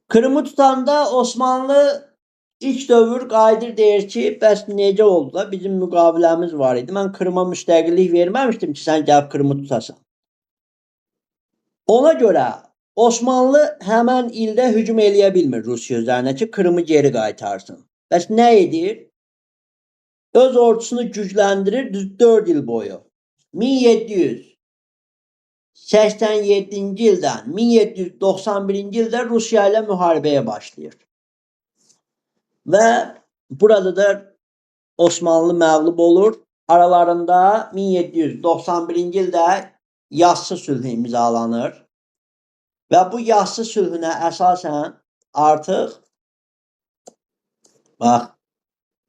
Krımı tutanda Osmanlı ilk dövr qayıdır, deyir ki, bəs necə oldu da bizim müqaviləmiz var idi. Mən Krıma müstəqillik verməmişdim ki, sən gəlib Krımı tutasan. Ona görə Osmanlı həmən ildə hücum eləyə bilmir Rusiya üzərinə ki, Krımı geri qaytarsın. Bəs nə edir? Öz ordusunu gücləndirir 4 il boyu. 1787-ci ildən 1791-ci ildə Rusiya ilə müharibəyə başlayır. Və burada da Osmanlı məğlub olur. Aralarında 1791-ci ildə Yassı sülhü imzalanır. Və bu Yassı sülhünə əsasən artıq bax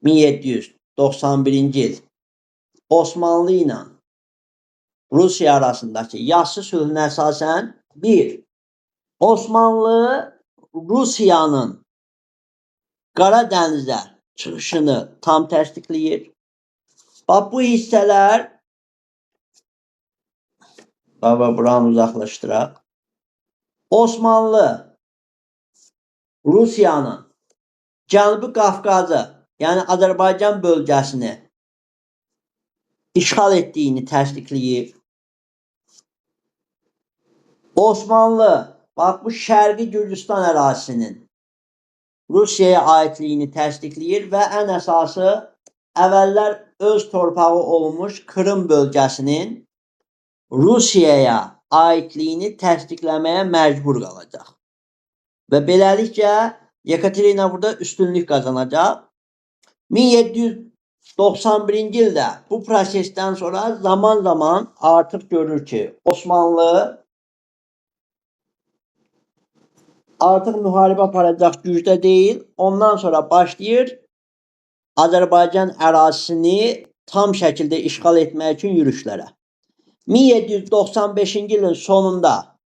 1791-ci il Osmanlı ilə Rusiya arasındakı Yassı sülhünə əsasən 1. Osmanlı Rusiyanın Qara dənizə çıxışını tam təsdiqləyir. Bax bu hissələr buranı uzaqlaşdıraq. Osmanlı Rusiyanın Cənubi Qafqazı, yəni Azərbaycan bölgəsini işğal etdiyini təsdiqləyir. Osmanlı bax bu Şərqi Gürcüstan ərazisinin Rusiyaya aidliyini təsdiqləyir və ən əsası əvvəllər öz torpağı olmuş Krım bölgəsinin Rusiyaya aidliyini təsdiqləməyə məcbur qalacaq. Və beləliklə Yekaterina burada üstünlük qazanacaq. 1791-ci ildə bu prosesdən sonra zaman artıq görür ki, Osmanlı artıq müharibə aparacaq gücdə deyil. Ondan sonra başlayır Azərbaycan ərazisini tam şəkildə işğal etmək üçün yürüşlərə. 1795-ci ilin sonunda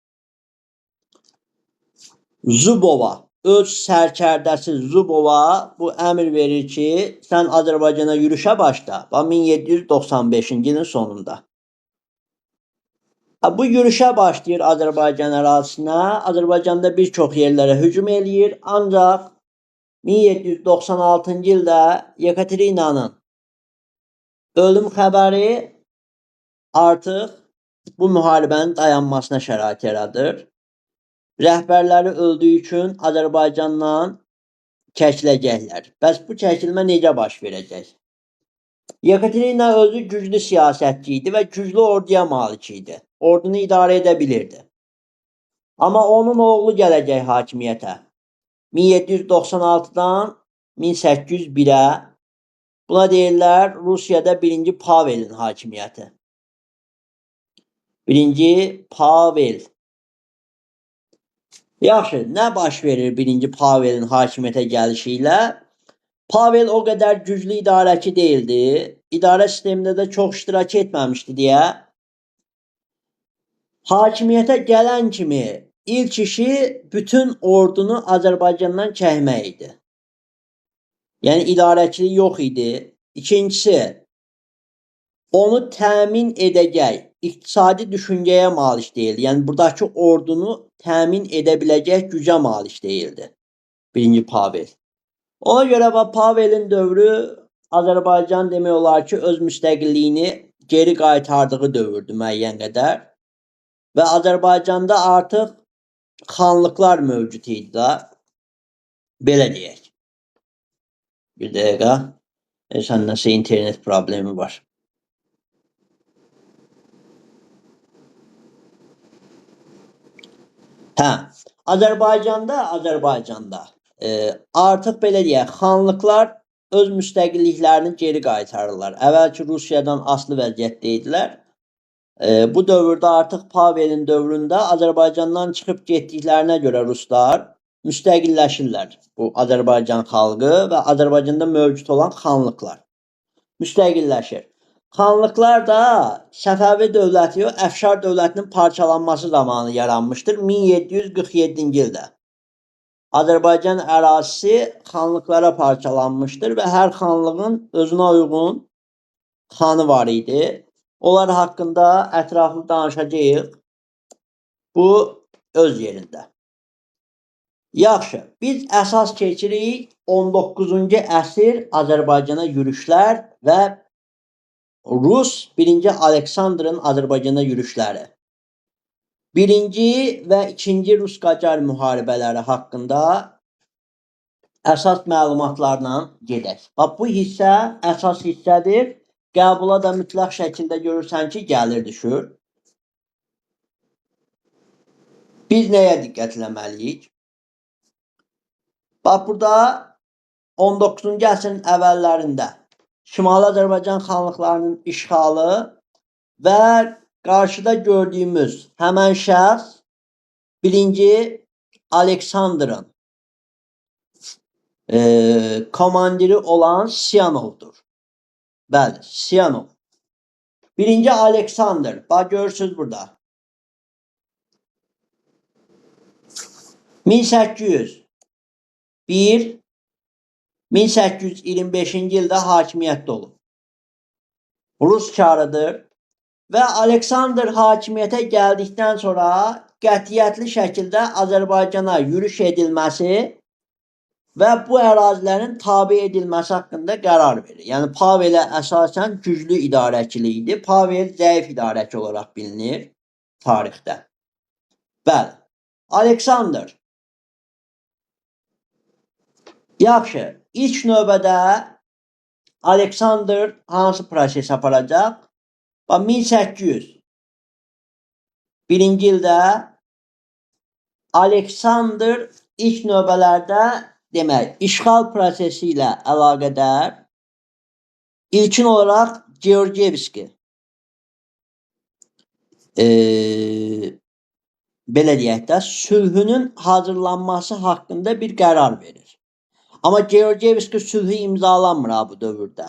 Zubova, öz sərkərdəsi Zubova bu əmr verir ki, sən Azərbaycana yürüşə başla. 1795-ci ilin sonunda. Bu yürüşə başlayır Azərbaycan ərazisinə. Azərbaycanda bir çox yerlərə hücum eləyir. Ancaq 1796-cı ildə Yekaterinanın ölüm xəbəri artıq bu müharibənin dayanmasına şərait yaradır. Rəhbərləri öldüyü üçün Azərbaycandan çəkiləcəklər. Bəs bu çəkilmə necə baş verəcək? Yekaterina özü güclü siyasətçi idi və güclü orduya malik idi. Ordunu idarə edə bilirdi. Amma onun oğlu gələcək hakimiyyətə. 1796-dan 1801-ə buna deyirlər Rusiyada 1-ci Pavelin hakimiyyəti. 1-ci Pavel. Yaxşı, nə baş verir 1-ci Pavelin hakimiyyətə gəlişi ilə? Pavel o qədər güclü idarəçi deyildi. İdarə sistemində də çox iştirak etməmişdi deyə hakimiyyətə gələn kimi ilk işi bütün ordunu Azərbaycandan çəkmək idi. Yəni idarəçilik yox idi. İkincisi, onu təmin edəcək iqtisadi düşüncəyə malik deyildi. Yəni buradakı ordunu təmin edə biləcək gücə malik deyildi 1-ci Pavel. Ona görə Pavelin dövrü Azərbaycan demək olar ki, öz müstəqilliyini geri qaytardığı dövrdür müəyyən qədər. Və Azərbaycanda artıq xanlıqlar mövcud idi da. Belə deyək. Bir dəqiqə. Sənnəsə internet problemi var. Azərbaycanda artıq belə deyək, xanlıqlar öz müstəqilliklərini geri qaytarırlar. Əvvəlki Rusiyadan asılı vəziyyətdə idilər. Bu dövrdə artıq Pavelin dövründə Azərbaycandan çıxıb getdiklərinə görə ruslar müstəqilləşirlər. Bu Azərbaycan xalqı və Azərbaycanda mövcud olan xanlıqlar müstəqilləşir. Xanlıqlar da Səfəvi dövləti yox, Əfşar dövlətinin parçalanması zamanı yaranmışdır 1747-ci ildə. Azərbaycan ərazisi xanlıqlara parçalanmışdır və hər xanlığın özünə uyğun xanı var idi. Onlar haqqında ətraflı danışacağıq. Bu öz yerində. Yaxşı, biz əsas keçirik 19-cu əsr Azərbaycana yürüşlər və Rus 1-ci Aleksandrın Azərbaycana yürüşləri. 1-ci və 2-ci Rus-Qacar müharibələri haqqında əsas məlumatlarla gedək. Bu hissə əsas hissədir. Qəbula da mütləq şəkildə görürsən ki, gəlir düşür. Biz nəyə diqqət eləməliyik? Burada 19-cu əsrin əvvəllərində Şimali Azərbaycan xanlıqlarının işğalı və qarşıda gördüyümüz həmən şəxs 1-ci Aleksandrın komandiri olan Siyanovdur. Bəli, Siyanov. 1-ci Aleksandr. Bax, görürsünüz burada. 1801-1825-ci ildə hakimiyyətdə olub. Rus çarıdır və Aleksandr hakimiyyətə gəldikdən sonra qətiyyətli şəkildə Azərbaycana yürüş edilməsi və bu ərazilərin tabe edilməsi haqqında qərar verir. Yəni Pavelə əsasən güclü idarəçilik idi. Pavel zəif idarəçi olaraq bilinir tarixdə. Bəli. Aleksandr. Yaxşı. İlk növbədə Aleksandr hansı proses aparacaq? 1801-ci ildə Aleksandr ilk növbələrdə demək, işğal prosesi ilə əlaqədar ilkin olaraq Georgiyevski belə deyək də sülhünün hazırlanması haqqında bir qərar verir. Amma Georgiyevski sülhü imzalanmır bu dövrdə.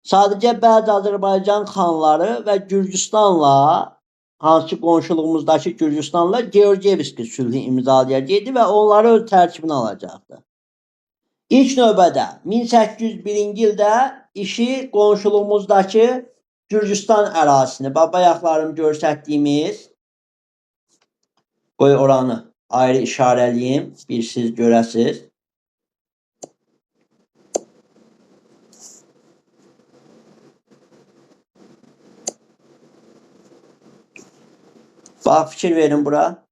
Sadəcə bəzi Azərbaycan xanları və Gürcüstanla, hansı qonşuluğumuzdakı Gürcüstanla Georgiyevski sülhü imzalayacaqdı və onları öz tərkibinə alacaqdı. İlk növbədə 1801-ci ildə işi qonşuluğumuzdakı Gürcüstan ərazisini, bayaqlarım göstərdiyimiz, qoy oranı ayrı işarəliyim, bir siz görəsiz. Bax, fikir verin bura.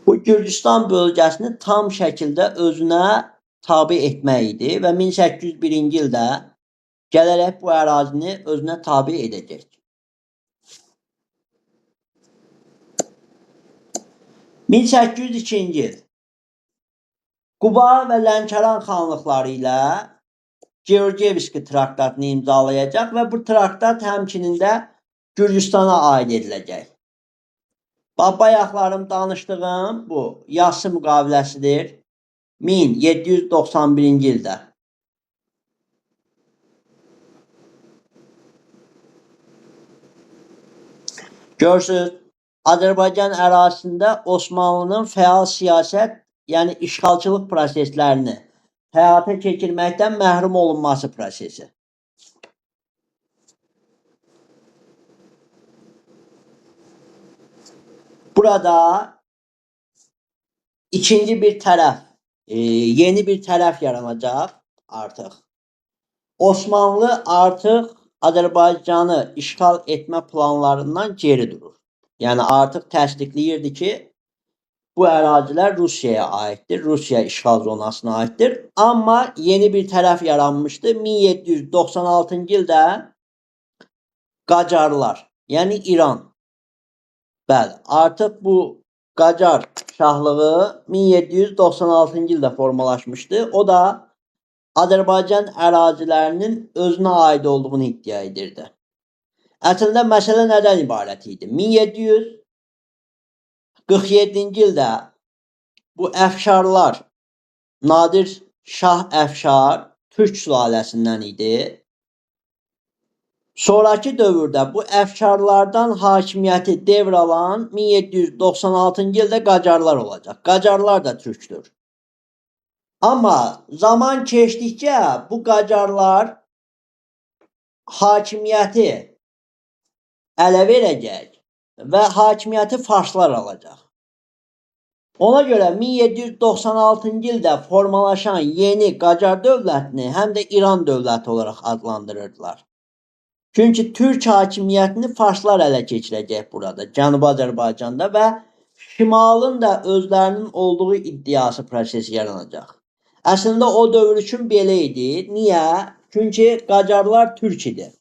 Bu Gürcüstan bölgəsini tam şəkildə özünə tabi etmək idi və 1801-ci ildə gələrək bu ərazini özünə tabi edəcək. 1802-ci il Quba və Lənkəran xanlıqları ilə Georgiyevski traktatını imzalayacaq və bu traktat həmçinin də Gürcüstana aid ediləcək. Bayaqlarım danışdığım bu yazısı müqaviləsidir 1791-ci ildə. Görürsünüz, Azərbaycan ərazisində Osmanlının fəal siyasət, yəni işğalçılıq proseslərini həyata keçirməkdən məhrum olunması prosesi. Burada ikinci bir tərəf, yeni bir tərəf yaranacaq artıq. Osmanlı artıq Azərbaycanı işğal etmə planlarından geri durur. Yəni artıq təsdiqləyirdi ki, bu ərazilər Rusiyaya aiddir, Rusiya işğal zonasına aiddir. Amma yeni bir tərəf yaranmışdı. 1796-cı ildə Qacarlar, yəni İran. Bəli, artıq bu Qacar şahlığı 1796-cı ildə formalaşmışdı. O da Azərbaycan ərazilərinin özünə aid olduğunu iddia edirdi. Əslində məsələ nədən ibarət idi? 1747-ci ildə bu əfşarlar, Nadir Şah Əfşar Türk sülaləsindən idi. Sonraki dövrdə bu əfşarlardan hakimiyyəti devralan 1796-cı ildə Qacarlar olacaq. Qacarlar da türkdür. Amma zaman keçdikcə bu Qacarlar hakimiyyəti ələ verəcək və hakimiyyəti farslar alacaq. Ona görə 1796-cı ildə formalaşan yeni Qacar dövlətini həm də İran dövləti olaraq adlandırırdılar. Çünki Türk hakimiyyətini farslar ələ keçirəcək burada, Cənubi Azərbaycanda və şimalın da özlərinin olduğu iddiası prosesi yaranacaq. Əslində o dövr üçün belə idi. Niyə? Çünki Qacarlar türk idi.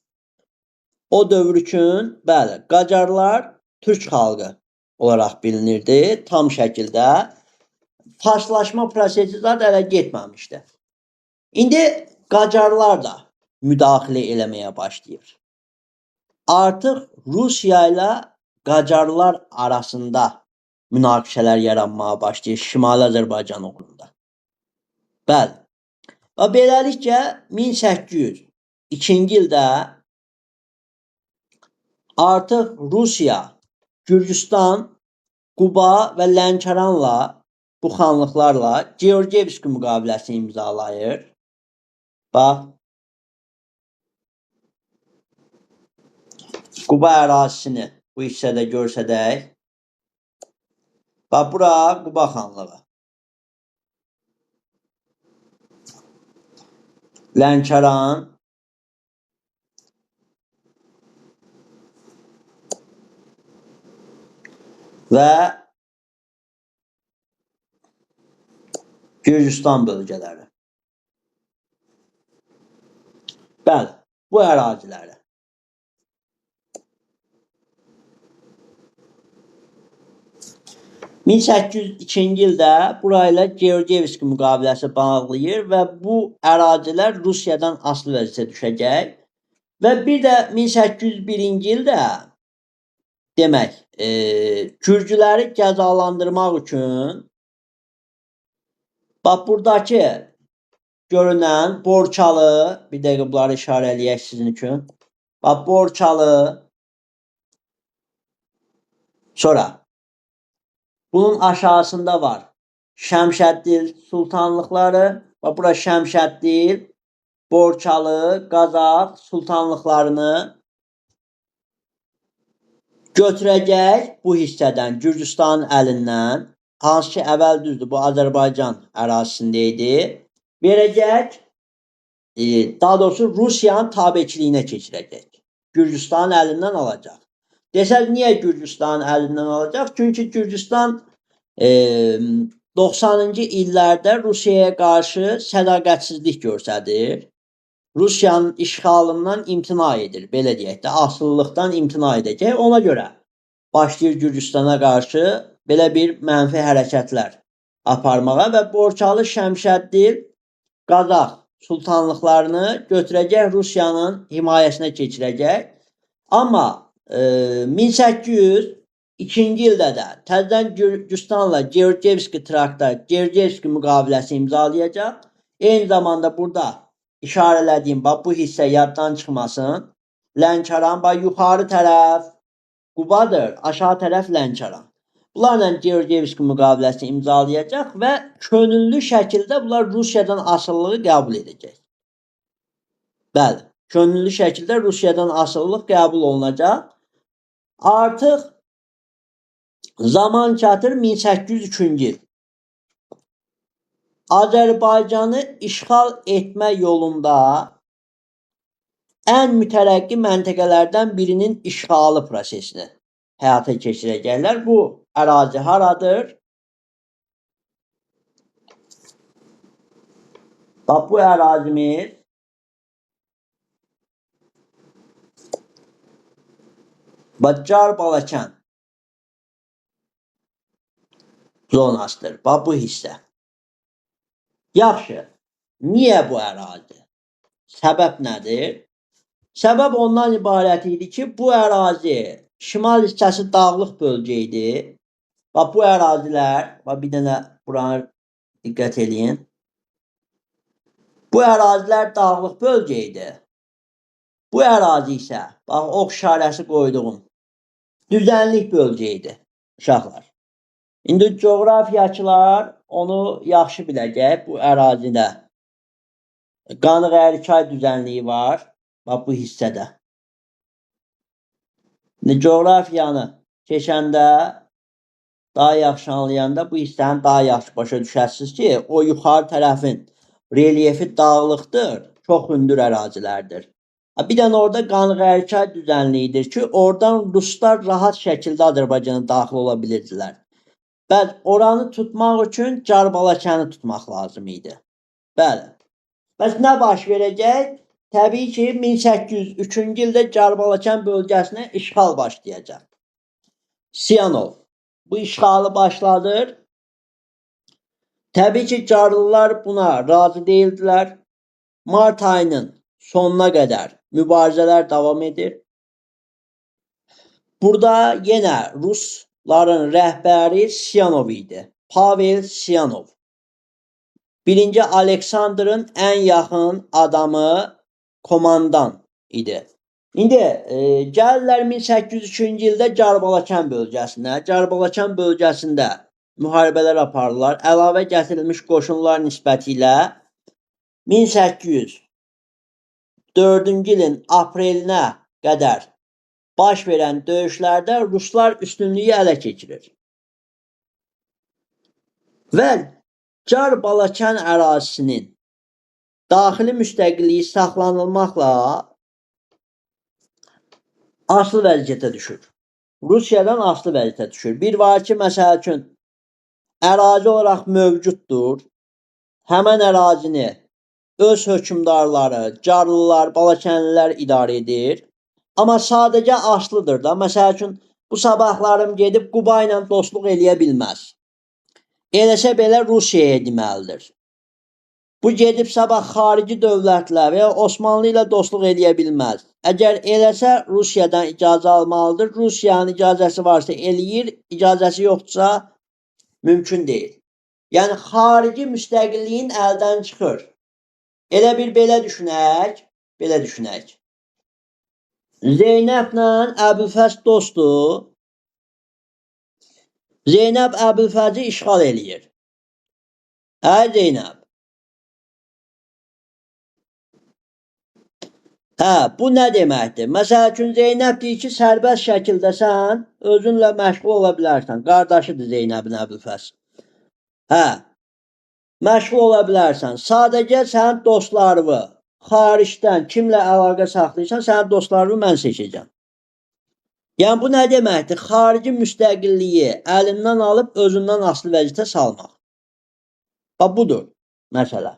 O dövr üçün, bəli, Qacarlar türk xalqı olaraq bilinirdi tam şəkildə. Farslaşma prosesi zad ələ getməmişdi. İndi Qacarlar da müdaxilə eləməyə başlayır. Artıq Rusiya ilə Qacarlar arasında münaqişələr yaranmağa başlayır Şimali Azərbaycan uğrunda. Bəli. Və beləliklə 1802-ci ildə artıq Rusiya, Gürcüstan, Quba və Lənkəranla bu xanlıqlarla Georgiyevski müqaviləsini imzalayır. Bax. Quba ərazisini bu hissədə görsədək. Bax, bura Quba xanlığı. Lənkəran və Gürcüstan bölgələri. Bəli, bu əraziləri. (1802-ci ildə burayla Georgiyevski müqaviləsi bağlayır və bu ərazilər Rusiyadan asılı vəziyyətə düşəcək. Və bir də 1801-ci ildə demək, Gürcüləri cəzalandırmaq üçün bax, buradakı görünən Borçalı, bir dəqiqə bunları işarələyək sizin üçün. Bax, Borçalı, sonra bunun aşağısında var Şəmşəddil sultanlıqları Bax bura Şəmşəddil, Borçalı, Qazax sultanlıqlarını götürəcək bu hissədən, Gürcüstanın əlindən, hansı ki əvvəl düzdür, bu Azərbaycan ərazisində idi, verəcək, daha doğrusu Rusiyanın tabeçiliyinə keçirəcək. Gürcüstanın əlindən alacaq. Desəz, niyə Gürcüstanın əlindən alacaq? Çünki Gürcüstan 90-cı illərdə Rusiyaya qarşı sədaqətsizlik göstərir. Rusiyanın işğalından imtina edir, belə deyək də, asılılıqdan imtina edəcək. Ona görə başlayır Gürcüstana qarşı belə bir mənfi hərəkətlər aparmağa və Borçalı, Şəmşəddil, Qazax sultanlıqlarını götürəcək, Rusiyanın himayəsinə keçirəcək. Amma 1802-ci ildə də təzədən Gürcüstanla Georgiyevski traktat, Georgiyevski müqaviləsi imzalayacaq. Eyni zamanda burada işarələdiyim, bax bu hissə yaddan çıxmasın. Lənkəran, bax yuxarı tərəf Qubadır, aşağı tərəf Lənkəran. Bunlarla Georgiyevski müqaviləsi imzalayacaq və könüllü şəkildə bunlar Rusiyadan asılılığı qəbul edəcək. Bəli, könüllü şəkildə Rusiyadan asılılıq qəbul olunacaq. Artıq zaman çatır 1803-cü il. Azərbaycanı işğal etmə yolunda ən mütərəqqi məntəqələrdən birinin işğalı prosesini həyata keçirəcəklər. Bu ərazi haradır? Bax bu ərazimiz Car Balakən zonasıdır. Bax bu hissə. Yaxşı. Niyə bu ərazi? Səbəb nədir? Səbəb ondan ibarət idi ki, bu ərazi şimal hissəsi dağlıq bölgə idi. Bax bu ərazilər, bax bir dənə buranı diqqət eləyin. Bu ərazilər dağlıq bölgə idi. Bu ərazi isə, bax ox işarəsi qoyduğum düzənlik bölgə idi, uşaqlar. İndi coğrafiyaçılar onu yaxşı biləcək. Bu ərazidə Qanıqəyri-Çay düzənliyi var. Bax bu hissədə. Coğrafiyanı keçəndə, daha yaxşı anlayanda bu hissəni daha yaxşı başa düşəsiniz ki, o yuxarı tərəfin relyefi dağlıqdır, çox hündür ərazilərdir. Bir dənə orada Qanıqəyri-Çay düzənliyidir ki, oradan Ruslar rahat şəkildə Azərbaycana daxil ola bilirdilər. Bəli, oranı tutmaq üçün Car Balakəni tutmaq lazım idi. Bəli. Bəs nə baş verəcək? Təbii ki, 1803-cü ildə Car Balakən bölgəsinə işğal başlayacaq. Siyanov bu işğalı başladır. Təbii ki, Carlılar buna razı deyildilər. Mart ayının sonuna qədər mübarizələr davam edir. Burada yenə Rusların rəhbəri Siyanov idi. Pavel Siyanov. 1-ci Aleksandrın ən yaxın adamı, komandan idi. İndi gəlirlər 1803-cü ildə Car Balakən bölgəsinə. Car Balakən bölgəsində müharibələr aparırlar. Əlavə gətirilmiş qoşunlar nisbəti ilə 1804-cü ilin aprelinə qədər baş verən döyüşlərdə Ruslar üstünlüyü ələ keçirir. Və Car Balakən ərazisinin daxili müstəqilliyi saxlanılmaqla asılı vəziyyətə düşür. Rusiyadan asılı vəziyyətə düşür. Bir var ki, məsəl üçün, ərazi olaraq mövcuddur. Həmən ərazini öz hökmdarları, Carlılar, Balakənlilər idarə edir. Amma sadəcə asılıdır da. Məsəl üçün, bu sabahlarım gedib Quba ilə dostluq eləyə bilməz. Eləsə belə Rusiyaya deməlidir. Bu gedib sabah xarici dövlətlə və ya Osmanlı ilə dostluq eləyə bilməz. Əgər eləsə Rusiyadan icazə almalıdır. Rusiyanın icazəsi varsa eləyir, icazəsi yoxdursa mümkün deyil. Yəni xarici müstəqilliyin əldən çıxır. Elə bir belə düşünək, belə düşünək. Zeynəblə Əbülfəz dostdur. Zeynəb Əbülfəzi işğal eləyir. Hə Zeynəb. Hə, bu nə deməkdir? Məsəl üçün Zeynəb deyir ki, sərbəst şəkildə sən özünlə məşğul ola bilərsən. Qardaşıdır Zeynəbin Əbülfəz. Hə, məşğul ola bilərsən. Sadəcə sənin dostlarını xaricdən kimlə əlaqə saxlayırsan, sənin dostlarını mən seçəcəm. Yəni bu nə deməkdir? Xarici müstəqilliyi əlindən alıb özündən asılı vəziyyətə salmaq. Bax budur məsələ.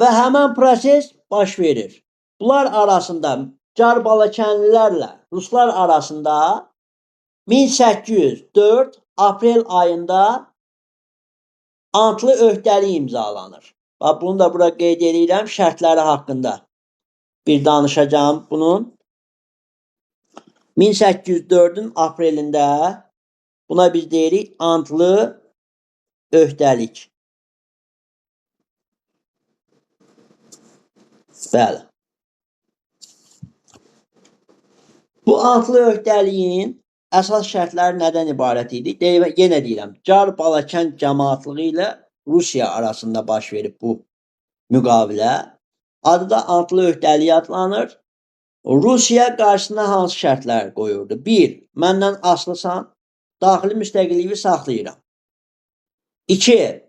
Və həmin proses baş verir. Bunlar arasında Car Balakənlilərlə Ruslar arasında 1804 aprel ayında antlı öhdəlik imzalanır. Bax bunu da bura qeyd edirəm şərtləri haqqında. Bir danışacağım bunun. 1804-ün aprelində buna biz deyirik antlı öhdəlik. Bəli. Bu antlı öhdəliyin əsas şərtləri nədən ibarət idi? Yenə deyirəm, Car Balakən cəmaatlığı ilə Rusiya arasında baş verib bu müqavilə. Adı da antlı öhdəlik adlanır. Rusiya qarşısına hansı şərtlər qoyurdu? 1. Məndən asılısan, daxili müstəqilliyimi saxlayıram. 2.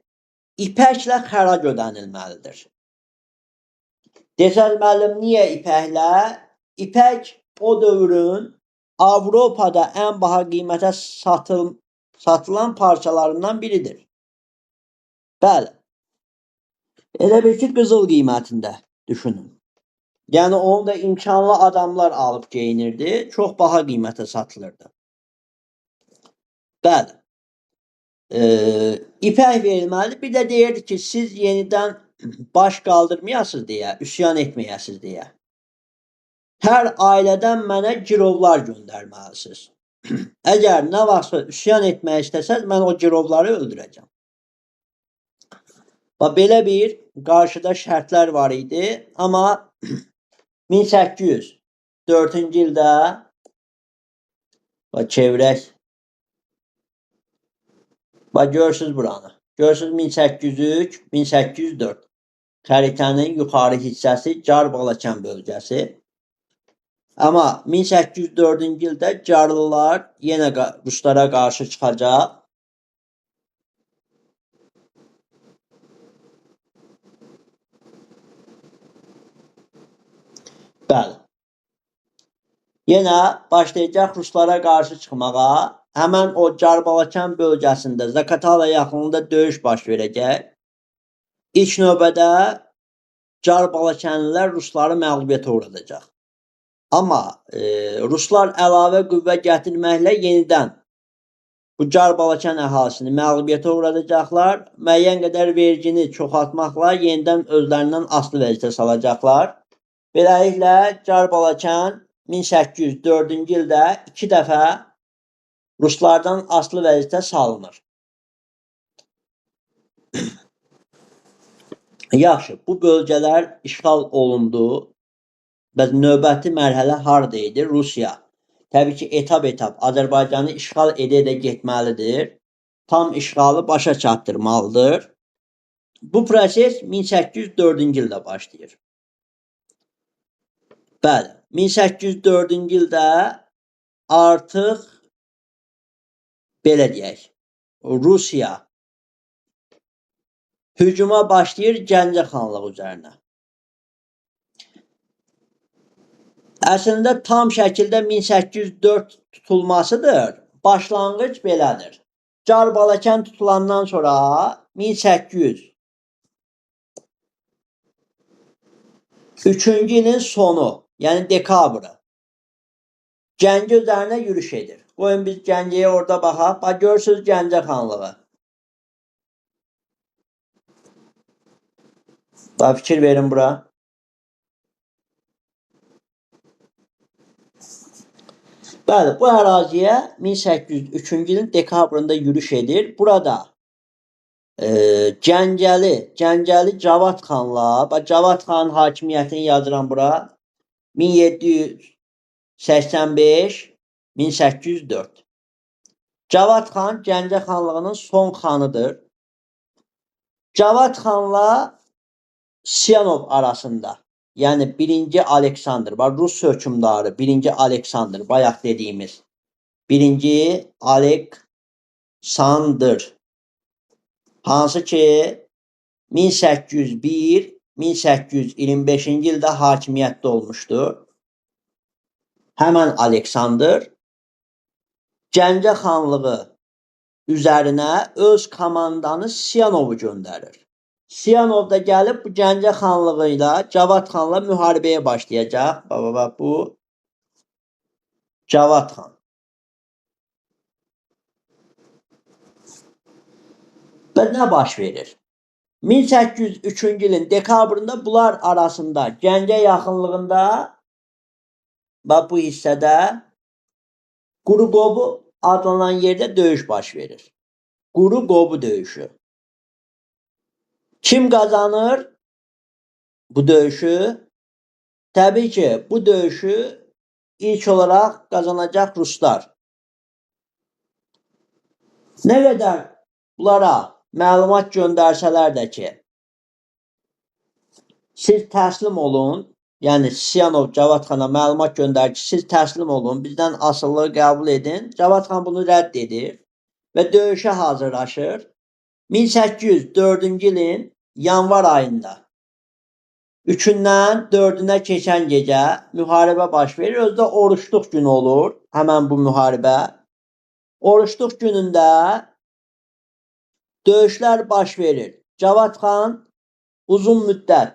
İpəklə xərac ödənilməlidir. Desəz müəllim, niyə ipəklə? İpək o dövrün Avropada ən baha qiymətə satılan parçalarından biridir. Bəli. Elə bir ki, qızıl qiymətində düşünün. Yəni onu da imkanlı adamlar alıb geyinirdi. Çox baha qiymətə satılırdı. Bəli. İpək verilməlidir. Bir də deyirdi ki, siz yenidən baş qaldırmayasınız deyə, üsyan etməyəsiniz deyə. Hər ailədən mənə girovlar göndərməlisiniz. Əgər nə vaxtsa üsyan etmək istəsəz, mən o girovları öldürəcəm. Və belə bir qarşıda şərtlər var idi. Amma 1804-cü ildə çevirək. Bax görürsünüz buranı. Görürsünüz 1803, 1804. Xəritənin yuxarı hissəsi Car Balakən bölgəsi. Amma 1804-cü ildə Carlılar yenə Ruslara qarşı çıxacaq. Bəli. Yenə başlayacaq Ruslara qarşı çıxmağa. Həmən o Car Balakən bölgəsində Zakatala yaxınlığında döyüş baş verəcək. İlk növbədə Car Balakənlilər Rusları məğlubiyyətə uğradacaq. Amma Ruslar əlavə qüvvə gətirməklə yenidən bu Car Balakən əhalisini məğlubiyyətə uğradacaqlar. Müəyyən qədər vergini çoxaltmaqla yenidən özlərindən asılı vəziyyətə salacaqlar. Beləliklə Car Balakən 1804-cü ildə 2 dəfə Ruslardan asılı vəziyyətə salınır. Yaxşı, bu bölgələr işğal olundu. Bəs növbəti mərhələ harada idi? Rusiya. Təbii ki, etap-etap Azərbaycanı işğal edə-edə getməlidir. Tam işğalı başa çatdırmalıdır. Bu proses 1804-cü ildə başlayır. Bəli, 1804-cü ildə artıq belə deyək, Rusiya hücuma başlayır Gəncə xanlığı üzərinə. Əslində tam şəkildə 1804 tutulmasıdır. Başlanğıc belədir. Car Balakən tutulandan sonra 1803-cü ilin sonu, yəni dekabrı Gəncə üzərinə yürüş edir. Qoyun biz Gəncəyə orada baxaq. Bax görürsünüz Gəncə xanlığı. Bax fikir verin bura. Bəli, bu əraziyə 1803-cü ilin dekabrında yürüş edir. Burada Gəncəli Cavad xanla, bax Cavad xanın hakimiyyətini yazıram bura. 1785-1804. Cavad xan Gəncə xanlığının son xanıdır. Cavad xanla Siyanov arasında, yani 1. Aleksandr var. Rus hökmdarı 1. Aleksandr, bayaq dediyimiz 1. Aleksandr, hansı ki 1801-1825-ci ildə hakimiyyətdə olmuşdur. Həmən Aleksandr Gəncə xanlığı üzərinə öz komandanı Siyanovu göndərir. Siyanov da gəlib bu Gəncə xanlığı ilə Cavad xanla müharibəyə başlayacaq. Bu Cavad xan. Və nə baş verir? 1803-cü ilin dekabrında bunlar arasında Gəncə yaxınlığında və bu hissədə Quruqovu adlanan yerdə döyüş baş verir. Quruqovu döyüşü. Kim qazanır bu döyüşü? Təbii ki, bu döyüşü ilk olaraq qazanacaq Ruslar. Nə qədər bunlara məlumat göndərsələr də ki, siz təslim olun, yəni Siyanov Cavad xana məlumat göndərir ki, siz təslim olun, bizdən asılılığı qəbul edin. Cavad xan bunu rədd edir və döyüşə hazırlaşır. 1804-cü ilin yanvar ayında 3-dən 4-ünə keçən gecə müharibə baş verir. Özdə oruçluq günü olur həmən bu müharibə. Oruçluq günündə döyüşlər baş verir. Cavad xan uzun müddət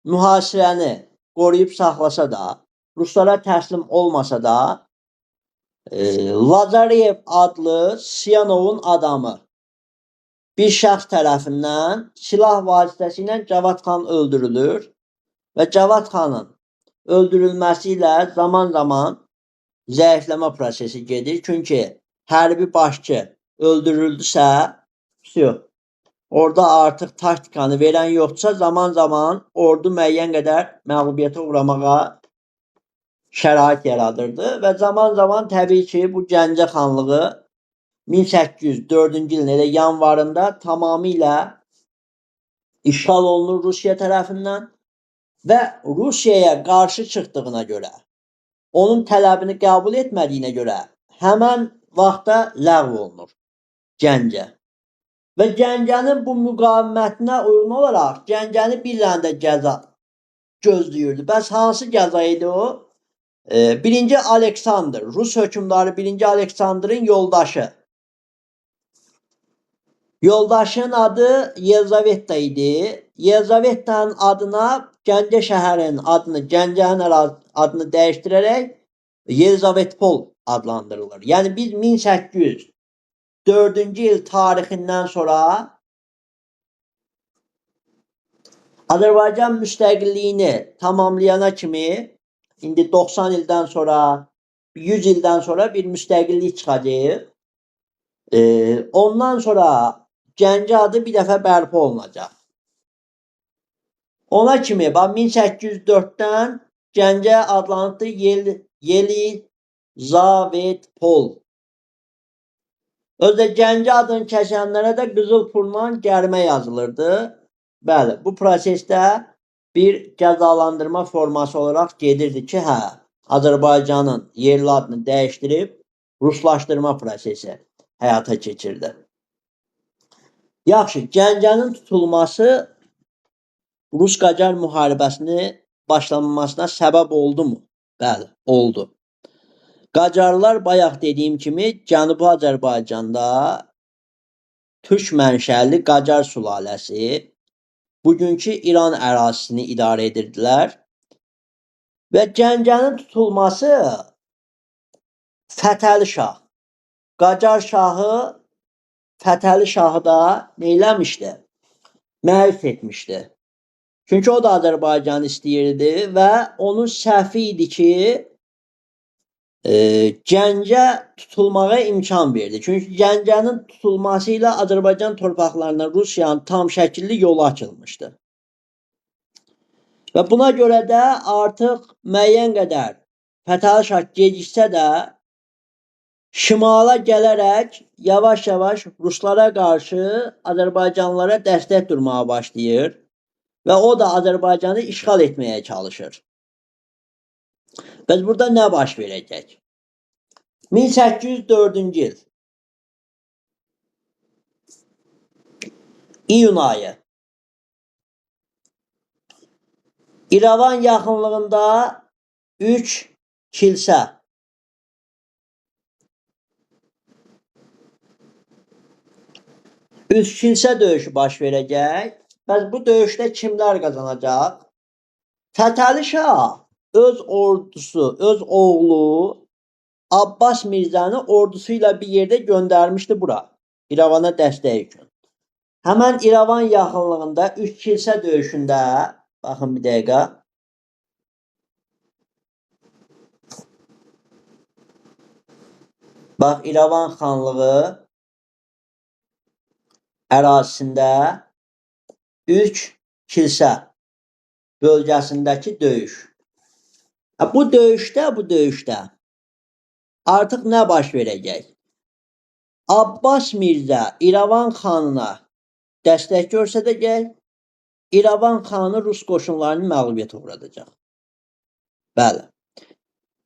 mühasirəni qoruyub saxlasa da, Ruslara təslim olmasa da, Lazarev adlı Siyanovun adamı bir şəxs tərəfindən silah vasitəsilə Cavad xan öldürülür və Cavad xanın öldürülməsi ilə zaman-zaman zəifləmə prosesi gedir. Çünki hərbi başçı öldürüldüsə, orada artıq taktikanı verən yoxdursa, zaman-zaman ordu müəyyən qədər məğlubiyyətə uğramağa şərait yaradırdı və zaman-zaman təbii ki, bu Gəncə xanlığı 1804-cü ilin elə yanvarında tamamilə işğal olunur Rusiya tərəfindən və Rusiyaya qarşı çıxdığına görə, onun tələbini qəbul etmədiyinə görə həmən vaxtda ləğv olunur Gəncə. Və Gəncənin bu müqavimətinə uyğun olaraq Gəncəni bir dənə də cəza gözləyirdi. Bəs hansı cəza idi o? 1. Aleksandr, Rus hökmdarı 1. Aleksandrın yoldaşı. Yoldaşının adı Yelizaveta idi. Yelizaveta'nın adına Gəncə şəhərin adını, Gəncənin adını dəyişdirərək Yelizavetpol adlandırılır. Yəni biz 1804-cü il tarixindən sonra Azərbaycan müstəqilliyini tamamlayana kimi, indi 90 ildən sonra, 100 ildən sonra bir müstəqillik çıxacaq. Ondan sonra Gəncə adı bir dəfə bərpa olunacaq. Ona kimi 1804-dən Gəncə adlandı Yelizavetpol. Özdə Gəncə adını kəsənlərə də qızıl pulla gərmə yazılırdı. Bəli, bu prosesdə bir cəzalandırma forması olaraq gedirdi ki, Azərbaycanın yerli adını dəyişdirib ruslaşdırma prosesi həyata keçirdi. Yaxşı, Gəncənin tutulması Rus-Qacar müharibəsini başlanmasına səbəb oldu mu? Bəli, oldu. Qacarlar bayaq dediyim kimi Cənubi Azərbaycanda türk mənşəli Qacar sülaləsi bugünkü İran ərazisini idarə edirdilər və Gəncənin tutulması Fətəli Şah, Qacar şahı Fətəli şahı da neyləmişdi? Məhv etmişdi. Çünki o da Azərbaycanı istəyirdi və onun səhvi idi ki, Gəncə tutulmağa imkan verdi. Çünki Gəncənin tutulması ilə Azərbaycan torpaqlarına Rusiyanın tam şəkilli yolu açılmışdı. Və buna görə də artıq müəyyən qədər Fətəli Şah geciksə də şimala gələrək yavaş-yavaş Ruslara qarşı Azərbaycanlılara dəstək durmağa başlayır ve o da Azerbaycan'ı işgal etmeye çalışır. Biz burada ne baş verecek? 1804 yıl iyun ayı İrəvan yaxınlığında 3 kilsə 3 kilsə döyüşü baş verəcək. Bəs bu döyüşdə kimlər qazanacaq? Fətəli Şah öz ordusu, öz oğlu Abbas Mirzəni ordusu ilə bir yerdə göndərmişdi bura. İrəvana dəstək üçün. Həmən İrəvan yaxınlığında 3 kilsə döyüşündə, baxın bir dəqiqə. Bax, İrəvan xanlığı ərazisində 3 kilsə bölgəsindəki döyüş. Bu döyüşdə artıq nə baş verəcək? Abbas Mirzə İrəvan xanına dəstək göstərəcək, İrəvan xanı Rus qoşunlarını məğlubiyyətə uğradacaq. Bəli.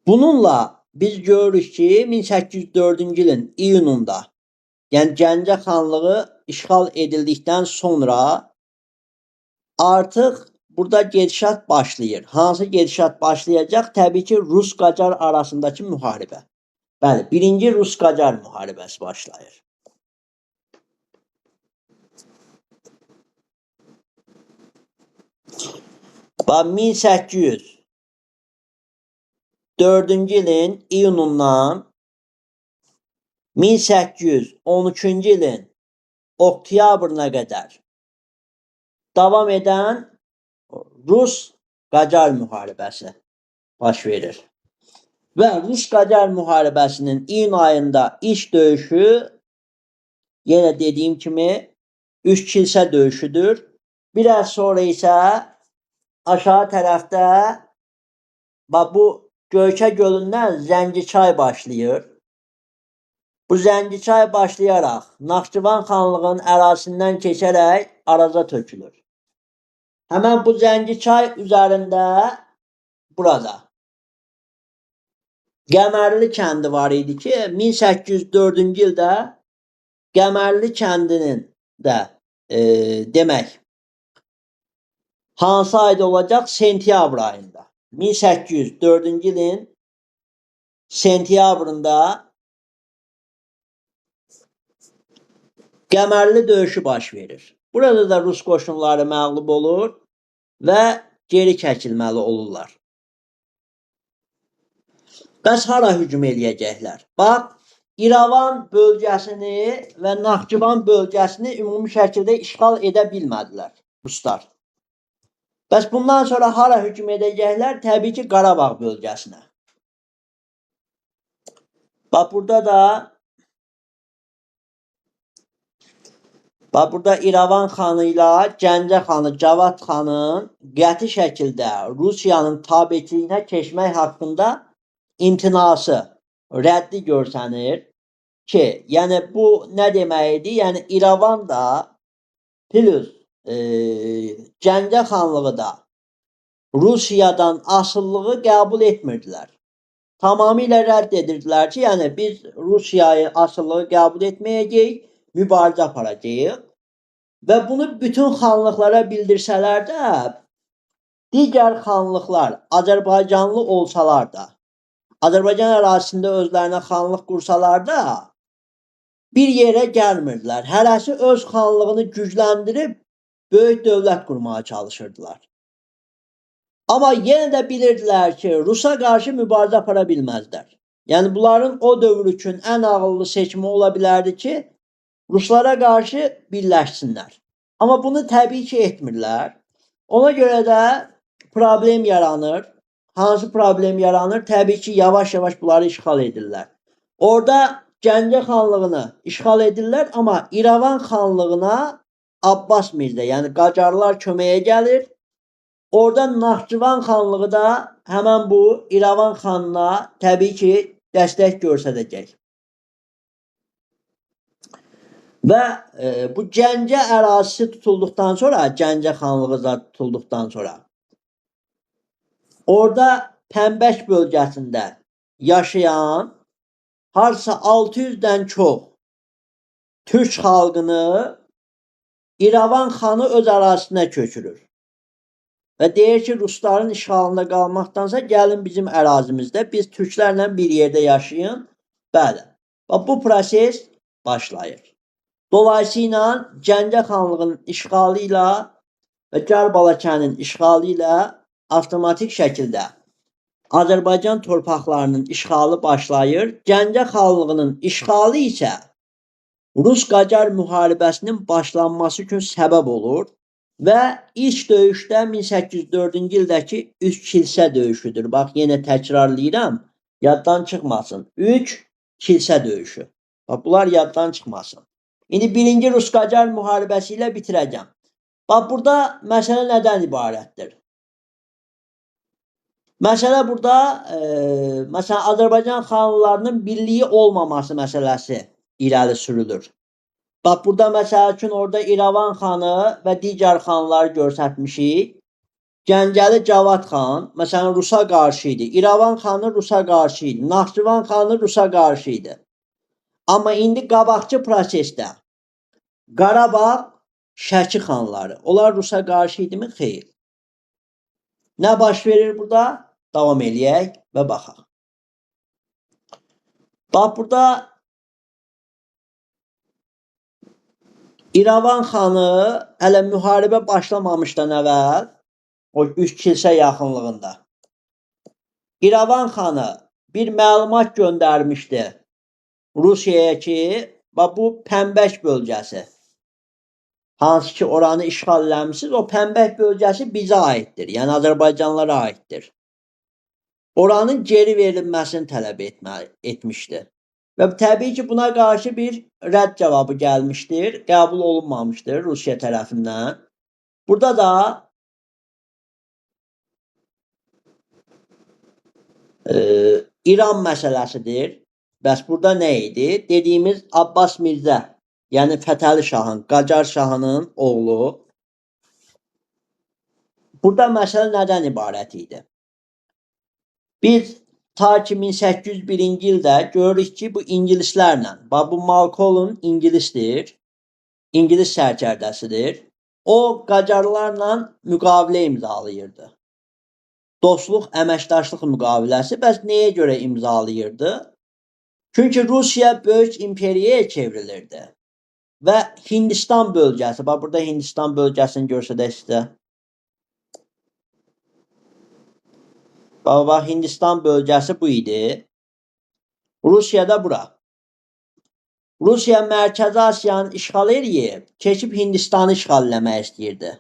Bununla biz görürük ki, 1804-cü ilin iyununda, yəni Gəncə xanlığı işğal edildikdən sonra artıq burada gedişat başlayır. Hansı gedişat başlayacaq? Təbii ki, Rus-Qacar arasındakı müharibə. Bəli, birinci Rus-Qacar müharibəsi başlayır. Bax, 1804-cü ilin iyunundan 1813-cü ilin oktyabrına qədər davam edən Rus-Qacar müharibəsi baş verir. Və Rus-Qacar müharibəsinin iyun ayında ilk döyüşü yenə dediyim kimi 3 kilsə döyüşüdür. Biraz sonra isə aşağı tərəfdə bu Göyçə gölündən Zəngiçay başlayır. Bu Zəngiçay başlayaraq Naxçıvan xanlığının ərazisindən keçərək Araza tökülür. Həmən bu Zəngiçay üzərində burada Qəmərli kəndi var idi ki, 1804-cü ildə Qəmərli kəndinin də demək hansı ayda olacaq? Sentyabr ayında. 1804-cü ilin sentyabrında Qəmərli döyüşü baş verir. Burada da Rus qoşunları məğlub olur və geri çəkilməli olurlar. Bəs hara hücum eləyəcəklər? Bax, İrəvan bölgəsini və Naxçıvan bölgəsini ümumi şəkildə işğal edə bilmədilər Ruslar. Bəs bundan sonra hara hücum edəcəklər? Təbii ki, Qarabağ bölgəsinə. Bax, burada İrəvan xanı ilə Gəncə xanı Cavad xanın qəti şəkildə Rusiyanın tabeçiliyinə keçmək haqqında imtinası, rəddi görsənir ki, yəni bu nə deməkdir? Yəni İrəvan da plus Gəncə xanlığı da Rusiyadan asılılığı qəbul etmirdilər. Tamamilə rədd edirdilər ki, yəni biz Rusiyayı asılılığı qəbul etməyəcəyik, mübarizə aparacağıq və bunu bütün xanlıqlara bildirsələr də, digər xanlıqlar Azərbaycanlı olsalar da, Azərbaycan ərazisində özlərinə xanlıq qursalar da, bir yerə gəlmirdilər. Hərəsi öz xanlığını gücləndirib böyük dövlət qurmağa çalışırdılar. Amma yenə də bilirdilər ki, Rusa qarşı mübarizə apara bilməzlər. Yəni bunların o dövr üçün ən ağıllı seçimi ola bilərdi ki, Ruslara qarşı birləşsinlər. Amma bunu təbii ki etmirlər. Ona görə də problem yaranır. Hansı problem yaranır? Təbii ki yavaş-yavaş bunları işğal edirlər. Orada Gəncə xanlığını işğal edirlər, amma İrəvan xanlığına Abbas Mirzə, yəni Qacarlar köməyə gəlir. Orada Naxçıvan xanlığı da həmən bu İrəvan xanına təbii ki dəstək göstərəcək. Və bu Gəncə ərazisi tutulduqdan sonra, Gəncə xanlığı zad tutulduqdan sonra orada Pənbəş bölgəsində yaşayan harsa 600-dən çox Türk xalqını İrəvan xanı öz ərazisinə köçürür. Və deyir ki, Rusların işğalında qalmaqdansa gəlin bizim ərazimizdə biz türklərlə bir yerdə yaşayın. Bəli. Və bu proses başlayır. Dolayısıyla Gəncə xanlığının işğalı ilə və Gərbalakənin işğalı ilə avtomatik şəkildə Azərbaycan torpaqlarının işğalı başlayır. Gəncə xanlığının işğalı isə Rus-Qacar müharibəsinin başlanması üçün səbəb olur və ilk döyüşdə 1804-cü ildəki 3 kilsə döyüşüdür. Bax, yenə təkrarlayıram, yaddan çıxmasın. 3 kilsə döyüşü. Bax, bunlar yaddan çıxmasın. İndi birinci Rus-Qacar müharibəsi ilə bitirəcəm. Bax, burada məsələ nədən ibarətdir? Məsələ burada, məsələn, Azərbaycan xanlıqlarının birliyi olmaması məsələsi irəli sürülür. Bax, burada məsəl üçün orada İrəvan xanı və digər xanları göstərmişik. Gəncəli Cavad xan, məsələn, Rusa qarşı idi. İrəvan xanı Rusa qarşı idi. Naxçıvan xanı Rusa qarşı idi. Amma indi qabaqçı prosesdə Qarabağ, Şəki xanları, onlar Rusa qarşı idimi? Xeyr. Nə baş verir burada? Davam eləyək və baxaq. Bax, burada İrəvan xanı hələ müharibə başlamamışdan əvvəl, o 3 kilsə yaxınlığında, İrəvan xanı bir məlumat göndərmişdi Rusiyaya ki, bu Pənbəş bölgəsi, hansı ki oranı işğal eləmişsiniz, o Pənbəş bölgəsi bizə aiddir, yəni Azərbaycanlara aiddir. Oranın geri verilməsini tələb etmişdi. Və təbii ki, buna qarşı bir rədd cavabı gəlmişdir, qəbul olunmamışdır Rusiya tərəfindən. Burada da İran məsələsidir. Bəs burada nə idi? Dediyimiz Abbas Mirzə, yəni Fətəli Şahın, Qacar Şahının oğlu. Burada məsələ nədən ibarət idi? Biz ta ki 1801-ci ildə görürük ki, bu ingilislərlə, bu Malcolm ingilisdir, İngilis sərkərdəsidir. O, Qacarlarla müqavilə imzalayırdı. Dostluq, əməkdaşlıq müqaviləsi. Bəs nəyə görə imzalayırdı? Çünki Rusiya böyük imperiyaya çevrilirdi. Və Hindistan bölgəsi, burada Hindistan bölgəsini görsədək sizə. Bax, Hindistan bölgəsi bu idi. Rusiyada bura. Rusiya Mərkəzi Asiyanı işğal edib, keçib Hindistanı işğal eləmək istəyirdi.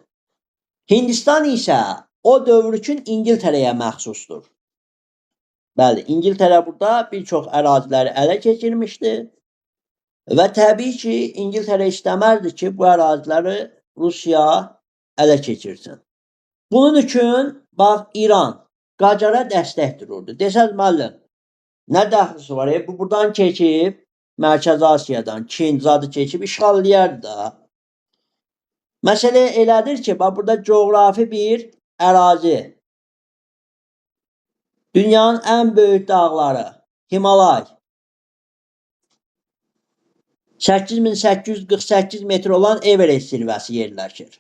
Hindistan isə o dövr üçün İngiltərəyə məxsusdur. Bəli, İngiltərə burada bir çox əraziləri ələ keçirmişdi və təbii ki, İngiltərə istəməzdi ki, bu əraziləri Rusiya ələ keçirsin. Bunun üçün, bax, İran Qacara dəstək dururdu. Desəz, müəllim, nə dəxlisi var? Bu, buradan keçib, Mərkəzi Asiyadan, Çin zadı keçib, işğal eləyərdi da. Məsələ elədir ki, bax, burada coğrafi bir ərazi. Dünyanın ən böyük dağları, Himalay. 8848 metr olan Everest zirvəsi yerləşir.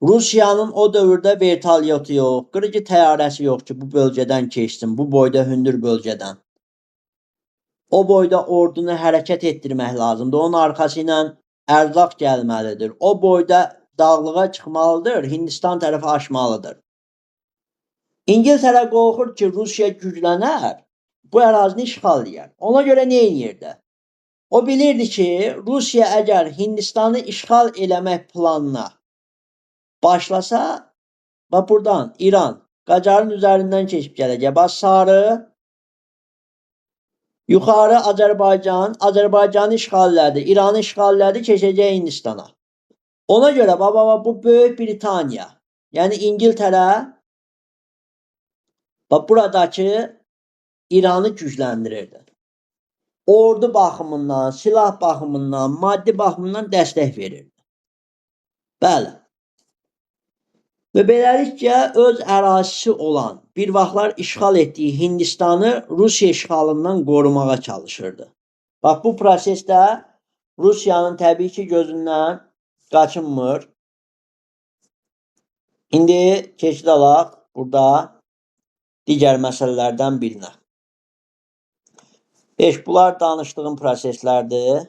Rusiyanın o dövrdə vertolyotu yox, qırıcı təyyarəsi yox ki, bu bölgədən keçsin, bu boyda hündür bölgədən. O boyda ordunu hərəkət etdirmək lazımdır. Onun arxası ilə ərzaq gəlməlidir. O boyda dağlığa çıxmalıdır, Hindistan tərəfi aşmalıdır. İngiltərə qorxur ki, Rusiya güclənər, bu ərazini işğal edər. Ona görə nə edirdi? O bilirdi ki, Rusiya əgər Hindistanı işğal eləmək planına başlasa, bax buradan İran, Qacarın üzərindən keçib gələcək. Bax sarı, yuxarı Azərbaycan, Azərbaycanı işğal elədi, İranı işğal elədi, keçəcək Hindistana. Ona görə bu Böyük Britaniya, yəni İngiltərə, bax buradakı İranı gücləndirirdi. ordu baxımından, silah baxımından, maddi baxımından dəstək verirdi. Bəli. Və beləliklə öz ərazisi olan, bir vaxtlar işğal etdiyi Hindistanı Rusiya işğalından qorumağa çalışırdı. Bax, bu prosesdə Rusiyanın təbii ki, gözündən qaçınmır. İndi keçid alaq burada digər məsələlərdən birinə. Bunlar danışdığım proseslərdir.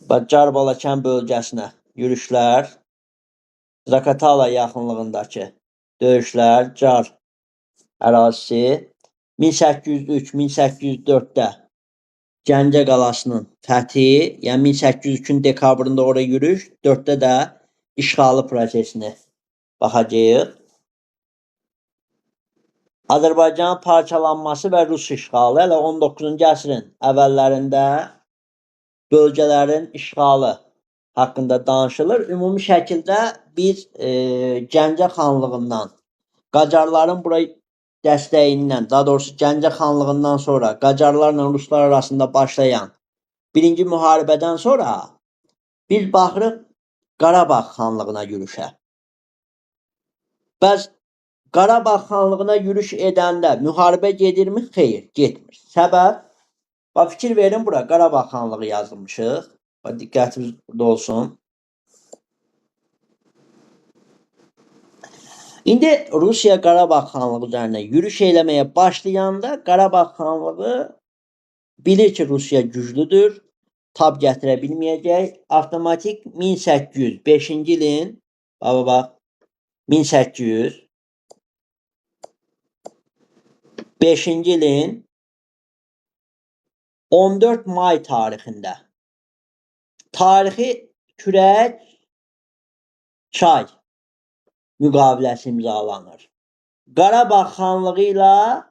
Car-Balakən bölgəsinə yürüşlər, Zakatala yaxınlığındakı döyüşlər, Car ərazisi 1803-1804-də Gəncə qalasının fəthi, yəni 1803-ün dekabrında oraya yürüş, 4-də də işğalı prosesini baxacağıq. Azərbaycanın parçalanması və Rus işğalı hələ 19-cu əsrin əvvəllərində bölgələrin işğalı haqqında danışılır. Ümumi şəkildə biz Gəncə xanlığından, Qacarların buraya dəstəyindən, daha doğrusu Gəncə xanlığından sonra Qacarlarla Ruslar arasında başlayan birinci müharibədən sonra biz baxırıq Qarabağ xanlığına yürüşə. Bəs Qarabağ xanlığına yürüş edəndə müharibə gedirmi? Xeyr, getmir. Səbəb, fikir verin bura, Qarabağ xanlığı yazılmışıq. Diqqətimiz burada olsun. İndi Rusiya Qarabağ xanlığı üzərində yürüş eləməyə başlayanda Qarabağ xanlığı bilir ki, Rusiya güclüdür, tab gətirə bilməyəcək. Avtomatik 1805-ci ilin 1805-ci ilin 14 may tarixində tarixi Kürək çay müqaviləsi imzalanır. Qarabağ xanlığı ilə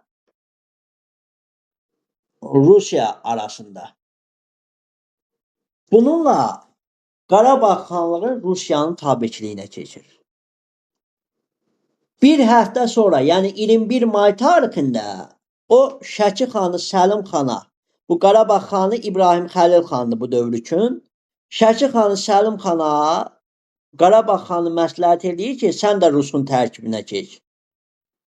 Rusiya arasında. Bununla Qarabağ xanlığı Rusiyanın tabeçiliyinə keçir. Bir həftə sonra, yəni 21 may tarixində o Şəki xanı Səlim xana, bu Qarabağ xanı İbrahim Xəlil xandır bu dövr üçün. Şəki xanı Səlim xana Qarabağ xanı məsləhət eləyir ki, sən də Rusun tərkibinə keç.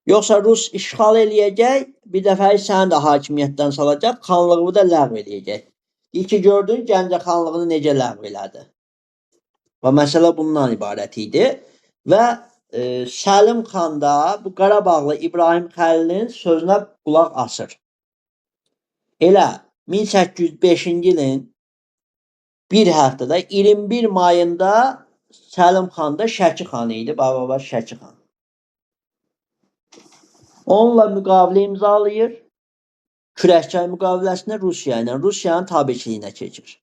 Yoxsa Rus işğal eləyəcək, bir dəfəlik səni də hakimiyyətdən salacaq, xanlığını da ləğv eləyəcək. İyi ki, gördün, Gəncə xanlığını necə ləğv elədi. Və məsələ bundan ibarət idi. Və Səlim xan da bu Qarabağlı İbrahim Xəlilin sözünə qulaq asır. Elə 1805-ci ilin bir həftədə 21 mayında Səlim xan da Şəki xanı idi. Şəki xan. Onunla müqavilə imzalayır. Kürəkçay müqaviləsində Rusiya ilə Rusiyanın tabeçiliyinə keçir.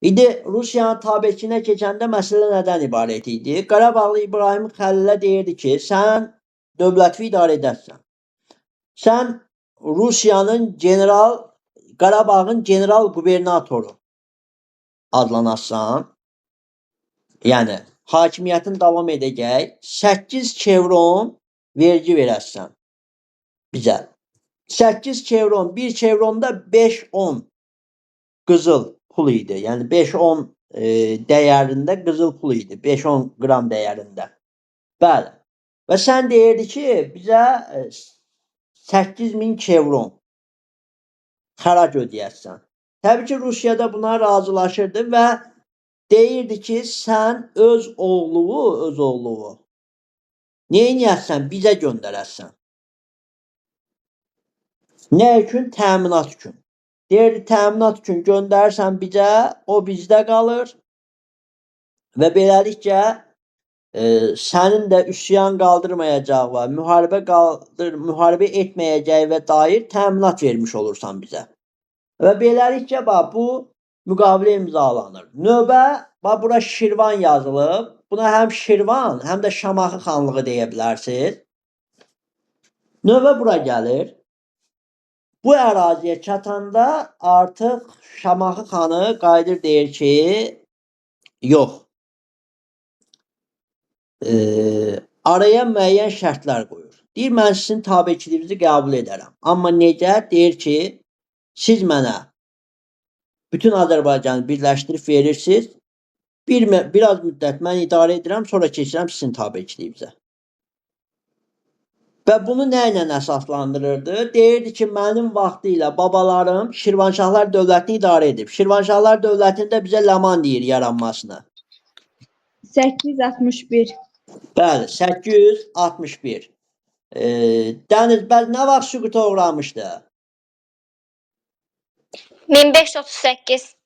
İndi Rusiyanın tabeçiliyinə keçəndə məsələ nədən ibarət idi? Qarabağlı İbrahim Xəlilə deyirdi ki, sən dövləti idarə edərsən. Sən Rusiyanın Qarabağın general qubernatoru adlanarsan. Yəni, hakimiyyətin davam edəcək, 8 çevron vergi verərsən bizə. 8 çevron, bir çevronda 5-10 qızıl pul idi. Yəni 5-10 dəyərində qızıl pul idi. 5-10 qram dəyərində. Bəli. Və sən deyirdi ki, bizə 8000 çevron xərac ödəyərsən. Təbii ki, Rusiyada buna razılaşırdı və deyirdi ki, sən öz oğluvu neyniyərsən, bizə göndərərsən. Nə üçün? Təminat üçün. Deyirdi, təminat üçün göndərsən bizə, o bizdə qalır və beləliklə sənin də üsyan qaldırmayacaq və müharibə etməyəcəyi və dair təminat vermiş olursan bizə. Və beləliklə, bu müqavilə imzalanır. Növbə, bura Şirvan yazılıb. Buna həm Şirvan, həm də Şamaxı xanlığı deyə bilərsiniz. Növbə bura gəlir. Bu əraziyə çatanda artıq Şamaxı xanı qayıdır deyir ki, yox. Araya müəyyən şərtlər qoyur. Deyir, mən sizin tabeçiliyinizi qəbul edərəm. Amma necə? Deyir ki, Siz mənə bütün Azərbaycanı birləşdirib verirsiniz. Biraz müddət mən idarə edirəm, sonra keçirəm sizin tabeçiliyinizə. Və bunu nə ilə əsaslandırırdı? Deyirdi ki, mənim vaxtı ilə babalarım Şirvanşahlar dövlətini idarə edib. Şirvanşahlar dövlətində bizə Ləman deyir yaranmasına. 861. Bəli, 861. Dəniz, bəs nə vaxt süquta uğramışdı? 1538.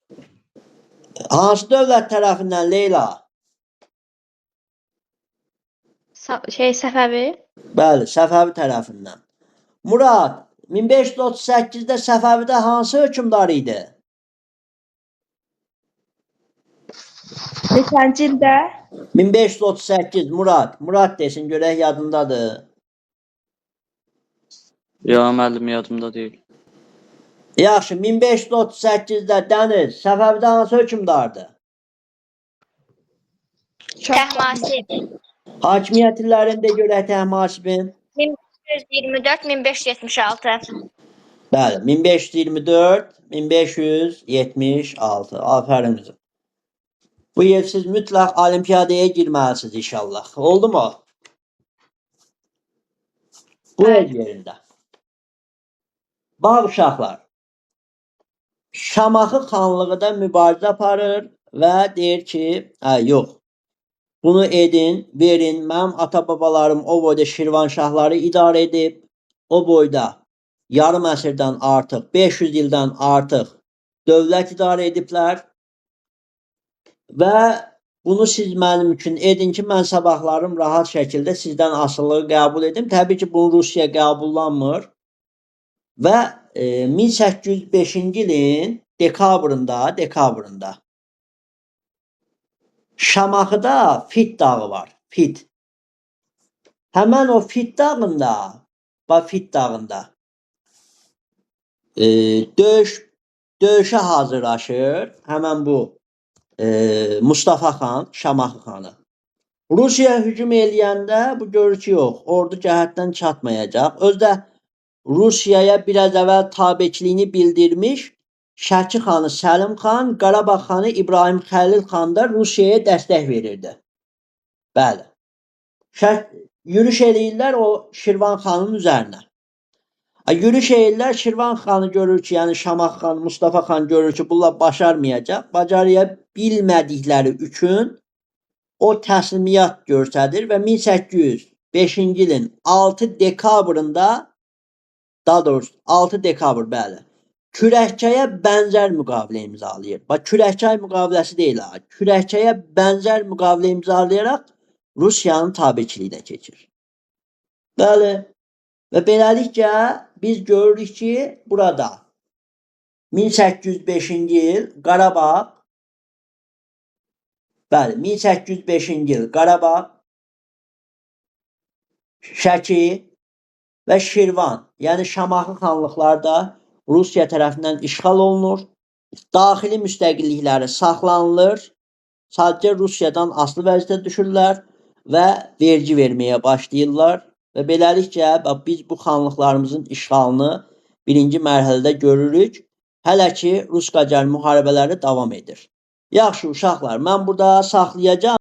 Hansı dövlət tərəfindən Leyla? Səfəvi. Bəli, Səfəvi tərəfindən. Murad, 1538-də Səfəvidə hansı hökmdar idi? Neçənci ildə? 1538 Murad desin görək yadındadır. Ya müəllim yadımda deyil. Yaxşı, 1538-də Dəniz Səfəvidə hansı hökmdardı? Təhmasib. Hakimiyyət illərində görək Təhmasibin. 1524-1576. Bəli, 1524-1576. Afərin qızım. Bu il siz mütləq olimpiyadaya girməlisiniz inşallah. Oldu mu? Bu el yerində. Bax uşaqlar. Şamaxı xanlığı da mübarizə aparır və deyir ki, yox. Bunu edin, verin. Mənim ata-babalarım o boyda Şirvanşahları idarə edib. O boyda yarım əsrdən artıq, 500 ildən artıq dövlət idarə ediblər. Və bunu siz mənim üçün edin ki, mən sabahlarım rahat şəkildə sizdən asılılığı qəbul edim. Təbii ki, bunu Rusiya qəbullanmır. Və 1805-ci ilin dekabrında Şamaxıda Fit dağı var. Fit. Həmən o Fit dağında döyüşə hazırlaşır. Həmən bu Mustafa xan, Şamaxı xanı. Rusiya hücum eləyəndə bu görür ki, yox, ordu cəhətdən çatmayacaq. Özdə Rusiyaya biraz əvvəl tabeçiliyini bildirmiş Şəki xanı Səlim xan, Qarabağ xanı İbrahim Xəlil xan da Rusiyaya dəstək verirdi. Bəli. Yürüş eləyirlər o Şirvan xanın üzərinə. Yürüş eləyirlər, Şirvan xanı görür ki, yəni Şamaxı xan, Mustafa xan görür ki, bunlar başarmayacaq. Bacarıya bilmədikləri üçün o təslimiyyat göstərir və 1805-ci ilin 6 dekabrında, daha doğrusu 6 dekabr, bəli, Kürəkçaya bənzər müqavilə imzalayır. Bax, Kürəkçay müqaviləsi deyil ha. Kürəkçaya bənzər müqavilə imzalayaraq Rusiyanın tabeçiliyinə keçir. Bəli. Və beləliklə biz görürük ki, burada 1805-ci il Qarabağ, bəli, 1805-ci il Qarabağ, Şəki və Şirvan, yəni Şamaxı xanlıqlarda Rusiya tərəfindən işğal olunur. Daxili müstəqillikləri saxlanılır. Sadəcə Rusiyadan asılı vəziyyətə düşürlər və vergi verməyə başlayırlar. Və beləliklə biz bu xanlıqlarımızın işğalını birinci mərhələdə görürük. Hələ ki Rus-Qacar müharibələri davam edir. Yaxşı uşaqlar, mən burada saxlayacağım.